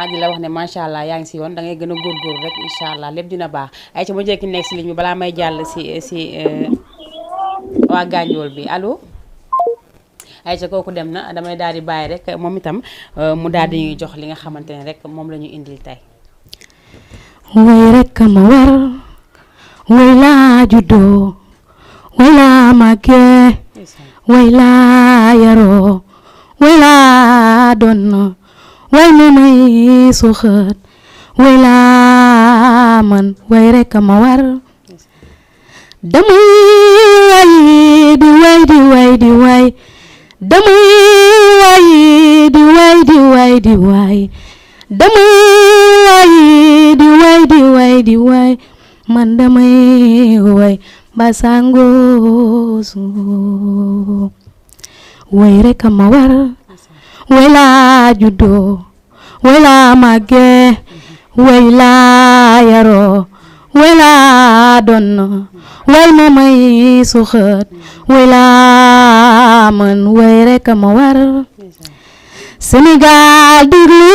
di la wax ne macha allah yaa ngi si yoon da ngay gën a góorgóorlu rek incha allah lépp dina baax. ayca ma jékki nekk si ligne bi balaa may jàll si waa Gandiol bi allo. ayca kooku dem na damay daal di bàyyi rek moom itam mu daal di ñuy jox li nga xamante ne rek moom la ñu indil tey. way rek ma war way laa juddoo way laa màggee way laa yaroo way laa doon way ma may suxat way laa man way rek ma war damay way di way di way di way damay way di way di way di way damay way di way di way di way man damay way basangosu way rek ma war way laa juddoo way laa màggee way laa yaroo way laa doon way ma may suxat way laa man way rek ma war Sénégal déglu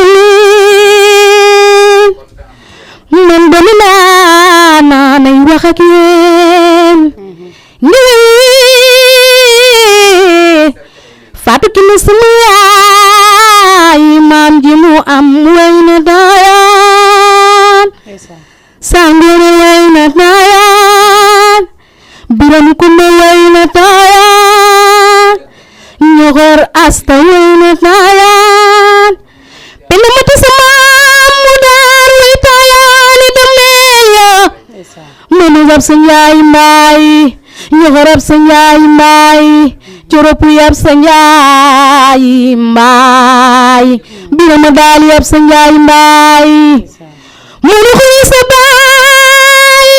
man dama naa nay wax ak yéen ngi Fatou Kiné sama yaay maam ji mu am way na daayaan Sangone way na daayaan Biram Kumba way na daayaan Ñoxor Asta way na daayaan Penda Mati sama mu daar way taayaani dameeya Manu gab sa njaay mbaay Ñoxor ab sa njaay mbaay Coropu yab sa njaay mbaay Birama daali yab sa njaay mbaay Manu xuy sa baay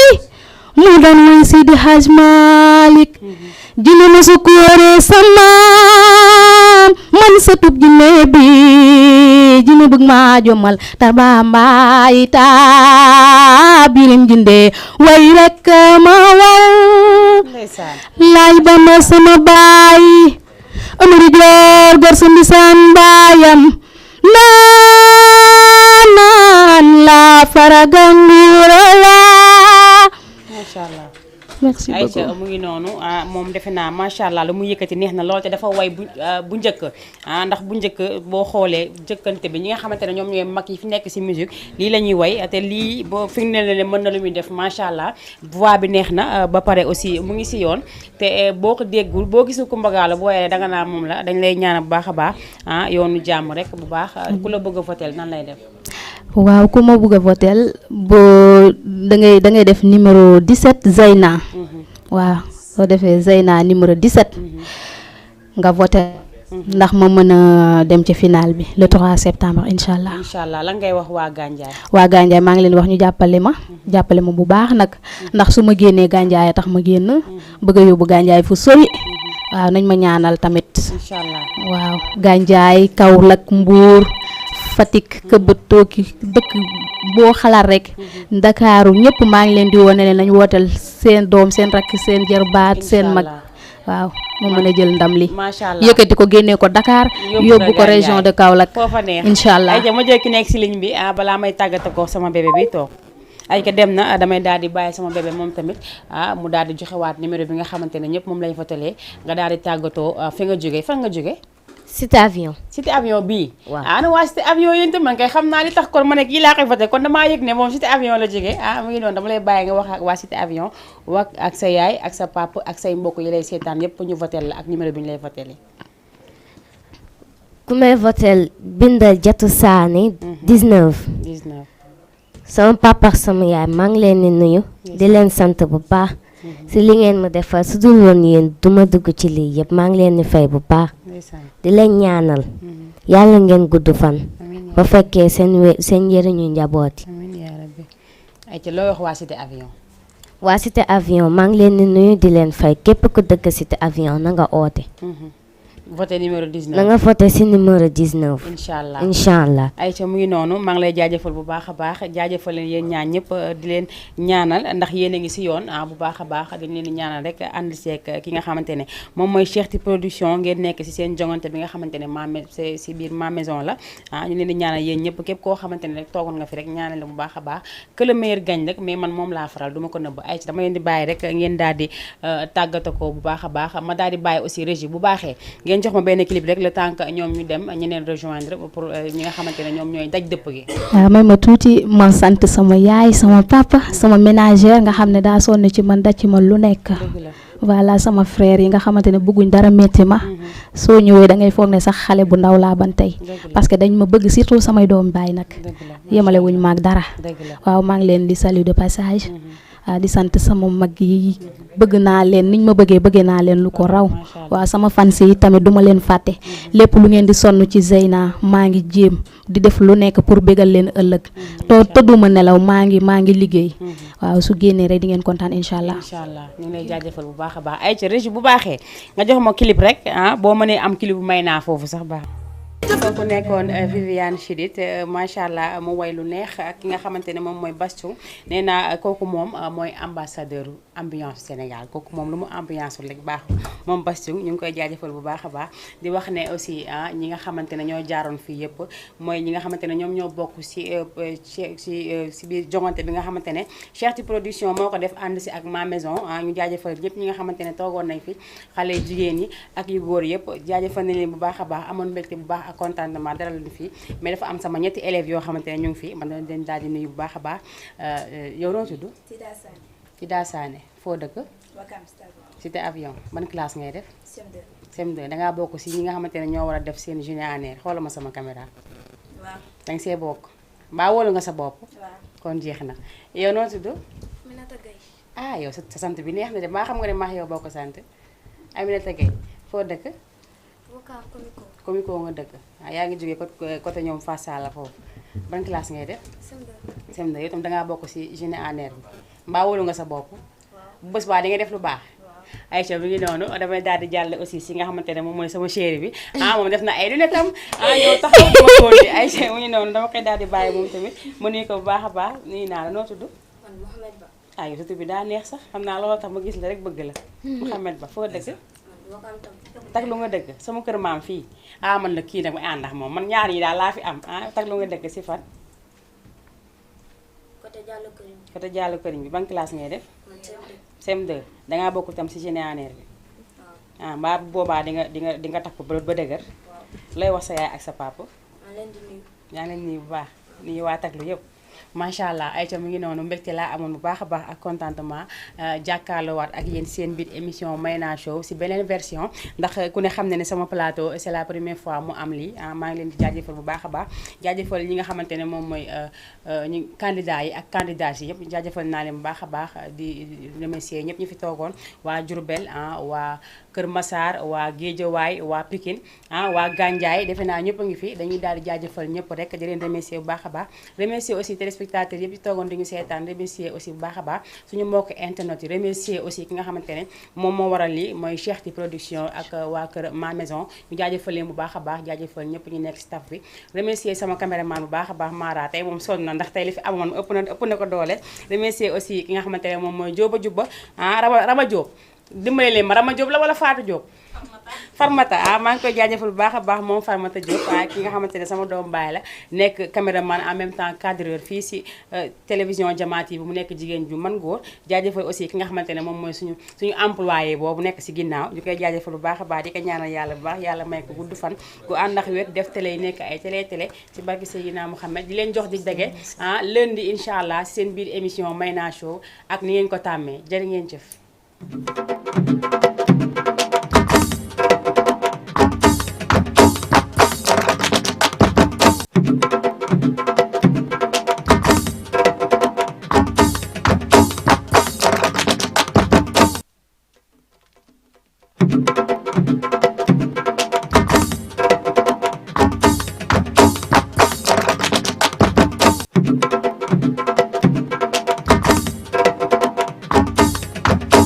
mu daan way Seydi Hajj Malik jine ma su koore sa maam man sa tub jine bi jine bëgg ma jomal taba mbaay ta birim jinde way rek ma war laaj ba ma sama baay amari joor gor sa mbisaan baayam naan la faraganguura la machallah merci beaucoup Aïcha mu ngi noonu moom defe naa macha allah lu mu yëkkati neex na lool te dafa way bu njëkk ndax bu njëkk boo xoolee jëkkante bi ñi nga xamante ne ñoom ñooy mag yi fi nekk si musique lii la ñuy way te lii boo fi ne leen mën na lu muy def macha allah voix bi neex na ba pare aussi mu ngi si yoon te boo ko déggul boo gisul Coumba Gawlo boo yee danga naa moom la dañ lay ñaanal bu baax a baax yoonu jàmm rek bu baax ku la bëgg a votel nan lay def. waaw ku ma bëgg a votel boo da ngay def numéro 17 Zeyna. waaw soo defee Zeyna numéro 17. nga voté ndax ma mën a dem ci final bi le 3 septembre incha allah. incha allah lan ngay wax waa Gandiaye. waa Gandiaye maa ngi leen wax ñu jàppale ma bu baax nag ndax su ma génnee Gandiaye tax ma génn bëgg a yóbbu Gandiaye fu sori waaw nañ ma ñaanal tamit. incha allah waaw Gandiaye Kaolack Mbour Fatick Këbëtooki dëkk boo xalaat rek Ndakaaru ñëpp maa ngi leen di wone leen nañ wooteel seen doom seen rakk seen jarbaat seen mag. waaw moo mën a jël ndam li macha allah yëkkati ko génnee ko Dakar yóbbu ko région de Kaolack foofa neex incha allah ayca ma jël ki nekk si ligne bi balaa may tàggata ko sama bébé bi toog ayca dem na damay daal di bàyyi sama bébé moom tamit mu daal di joxewaat numéro bi nga xamante ne ñëpp moom lañ fa tëlee nga daal di tàggatoo fi nga jógee fan nga jógee. Cité avion. Cité avion bii. waaw ana waa Cité avion yéen itam man kay xam naa li tax kon ma ne kii laa koy voté kon damaa yëg ne moom Cité avion la jógee mu ngi noonu dama lay bàyyi nga wax ak waa Cité avion wax ak sa yaay ak sa papa ak say mbokk yi lay seetaan yëpp ñu voté la ak numéro bi ñu lay voté. ku may voté bindal Jatu Saane 19. sama papa ak sama yaay maa ngi leen di nuyu. di leen sant bu baax. si li ngeen ma defal su dul woon yéen duma dugg ci lii yëpp maa ngi leen di fay bu baax. di leen ñaanal. yàlla ngeen gudd fan. ba fekkee seen njëriñu njaboot yi. amiin yaa rabbi ayca loo wax waa Cité avion. waa Cité avion maa ngi leen di nuyu di leen fay képp ku dëkk Cité avion na nga oote. voté numéro 19 na nga voté si numéro 19. incha allah incha allah. ayca mu ngi noonu maa ngi lay jaajëfal bu baax a baax jaajëfal leen yéen ñaan ñëpp di leen ñaanal ndax yéen a ngi si yoon bu baax a baax dañ leen di ñaanal rek ànd seeg ki nga xamante ne moom mooy Cheikh Ti production ngeen nekk si seen jongante bi nga xamante ne si biir ma maison la ñu leen di ñaanal yéen ñëpp képp koo xamante ne rek toogoon nga fi rek ñaanal la bu baax a baax que le meilleur gagne rek mais man moom laa faral du ma ko nëbb ayca dama leen di bàyyi rek ngeen daal di tàggata ko bu baax a baax ma daal di bàyyi aussi régie bu baaxee ngeen jox ma benn clip rek le temps que ñoom ñu dem ñeneen rejoindre pour ñi nga xamante ne ñoom ñooy daj dëpp gi. waaw may ma tuuti ma sant sama yaay sama papa sama ménagère nga xam ne daa sonn ci man daj ci man lu nekk. voilà sama frère yi nga xamante ne bëgguñ dara métti ma. soo ñëwee da ngay foog ne sax xale bu ndaw laa ban tey. parce que dañ ma bëgg surtout samay doom baay nag. yemale wuñ maag dara. waaw maa ngi leen di salut de passage. di sant sama mag yi bëgg naa leen niñ ma bëggee naa leen lu ko raw waaw sama fans yi tamit duma leen fàtte lépp lu ngeen di sonn ci Zeyna maa ngi jéem di def lu nekk pour bégal leen ëllëg tëdduma nelaw maa ngi liggéey waaw su génnee rek di ngeen kontaan incha allah. incha allah ñu ngi lay jaajëfal bu baax a baax ay ca régie bu baaxee nga jox ma clip rek boo mënee am clip bu may naa foofu sax baax. kooku nekkoon Viviane Chidid macha allah mu way lu neex ak ki nga xamante ne moom mooy Bastou nee naa kooku moom mooy ambassadeur ambiance Sénégal kooku moom lu mu ambiance rek baaxul moom Bastou ñu ngi koy jaajëfal bu baax a baax di wax ne aussi ñi nga xamante ne ñoo jaaroon fii yëpp mooy ñi nga xamante ne ñoom ñoo bokk si biir jongante bi nga xamante ne Cheikh Ti production moo ko def ànd si ak ma maison ñu jaajëfal ñëpp ñi nga xamante ne toogoon nañ fi xale jigéen yi ak yu góor yëpp jaajëfal nañ leen bu baax a baax amoon mbégte bu baax ak contentement dara lu fii mais dafa am sama ñetti élèves yoo xamante ne ñu ngi fi man dañ leen daal di nuyu bu baax a baax yow noo tudd Tida Sané foo dëkk Cité avion ban classe ngay def CM2 dangaa bokk si ñi nga xamante ne ñoo war a def seen journée en air xoolal ma sama caméra danga see bokk mbaa wóolu nga sa bopp kon jeex na yow noo tudd yow sa sant bi neex na de maa xam nga ne maax yow bokk sant Aminata Gueye foo dëkk Komiko nga dëkk yaa ngi jógee côté ñoom Fassal la foofu ban classe ngay def CM2 yow tam dangaa bokk si journée en air bi mbaa wóolu nga sa bopp bu bés baa di nga def lu baax Aïcha bi ngi noonu damay daal di jàll aussi si nga xamante ne moom mooy sama chéri bi moom def na ay lunettes am ñëw taxaw dama tóoli Aïcha mu ngi noonu dama koy daal di bàyyi moom tamit mu nuyu ko bu baax a baax nuyu naa la noo tudd yow tudd bi daa neex sax xam naa loolu tax ma gis la rek bëgg la Mouhamed Ba foo dëkk tag lu nga dëkk sama kër maam fii man la kii nag ma àndax moom man ñaar yi daal laa fi am tag lu nga dëkk si fan côté Diallo Këriñ bi ban classe ngay def CM2 dangaa bokk tam si généraneer bi mbaa boobaa di nga takk ba dëgër lay wax sa yaay ak sa papa. maa leen di nuyu. yaa ngi leen nuyu bu baax nuyu waa Taglu yëpp. macha allah ayca mu ngi noonu mbégte laa amoon bu baax a baax ak contentement jàkkaarloowaat ak yéen seen biir émission Mayna Show si beneen version ndax ku ne xam ne ne sama plateau c'est la première fois mu am lii maa ngi leen di jaajëfal bu baax a baax jaajëfal ñi nga xamante ne moom mooy ñu candidats yi ak candidates yi yëpp jaajëfal naa leen bu baax a baax di remercier ñëpp ñu fi toogoon waa Diourbel waa Kër Massar waa Guédiawaye waa Pikine waa Gandiaye defe naa ñëpp a ngi fi dañuy daal di jaajëfal ñëpp rek di leen remercier bu baax a baax remercier aussi téléspectateurs yëpp yi toogoon di ñu seetaan remercier aussi bu baax a baax suñu mbokk internet yi remercier aussi ki nga xamante ne moom moo waral lii mooy Cheikh Ti production ak waa kër Ma Maison ñu jaajëfal leen bu baax a baax jaajëfal ñëpp ñu nekk staff bi remercier sama caméraman bu baax a baax Mara tey moom sonn na ndax tey li fi amoon ëpp na ko doole remercier aussi ki nga xamante ne moom mooy Jóoba Jubba Rama Jóob dimbale leen ma Rama Jóob la wala Faatu Jóob Farmata maa ngi koy jaajëfal bu baax a baax moom Farmata Diop waaye ki nga xamante ne sama doom baay la nekk caméraman en même temps cadreur fii si télévision Jama TV bi mu nekk jigéen ju mën góor jaajëfal aussi ki nga xamante ne moom mooy suñu employé boobu nekk si ginnaaw ñu koy jaajëfal bu baax a baax di ko ñaanal yàlla bu baax yàlla may ko gudd fan gu ànd ak wér def télé yi nekk ay télé si barki Seydina Mouhamed di leen jox di dege lundi incha allah si seen biir émission Mayna Show ak ni ngeen ko tàmmee jërë ngeen jëf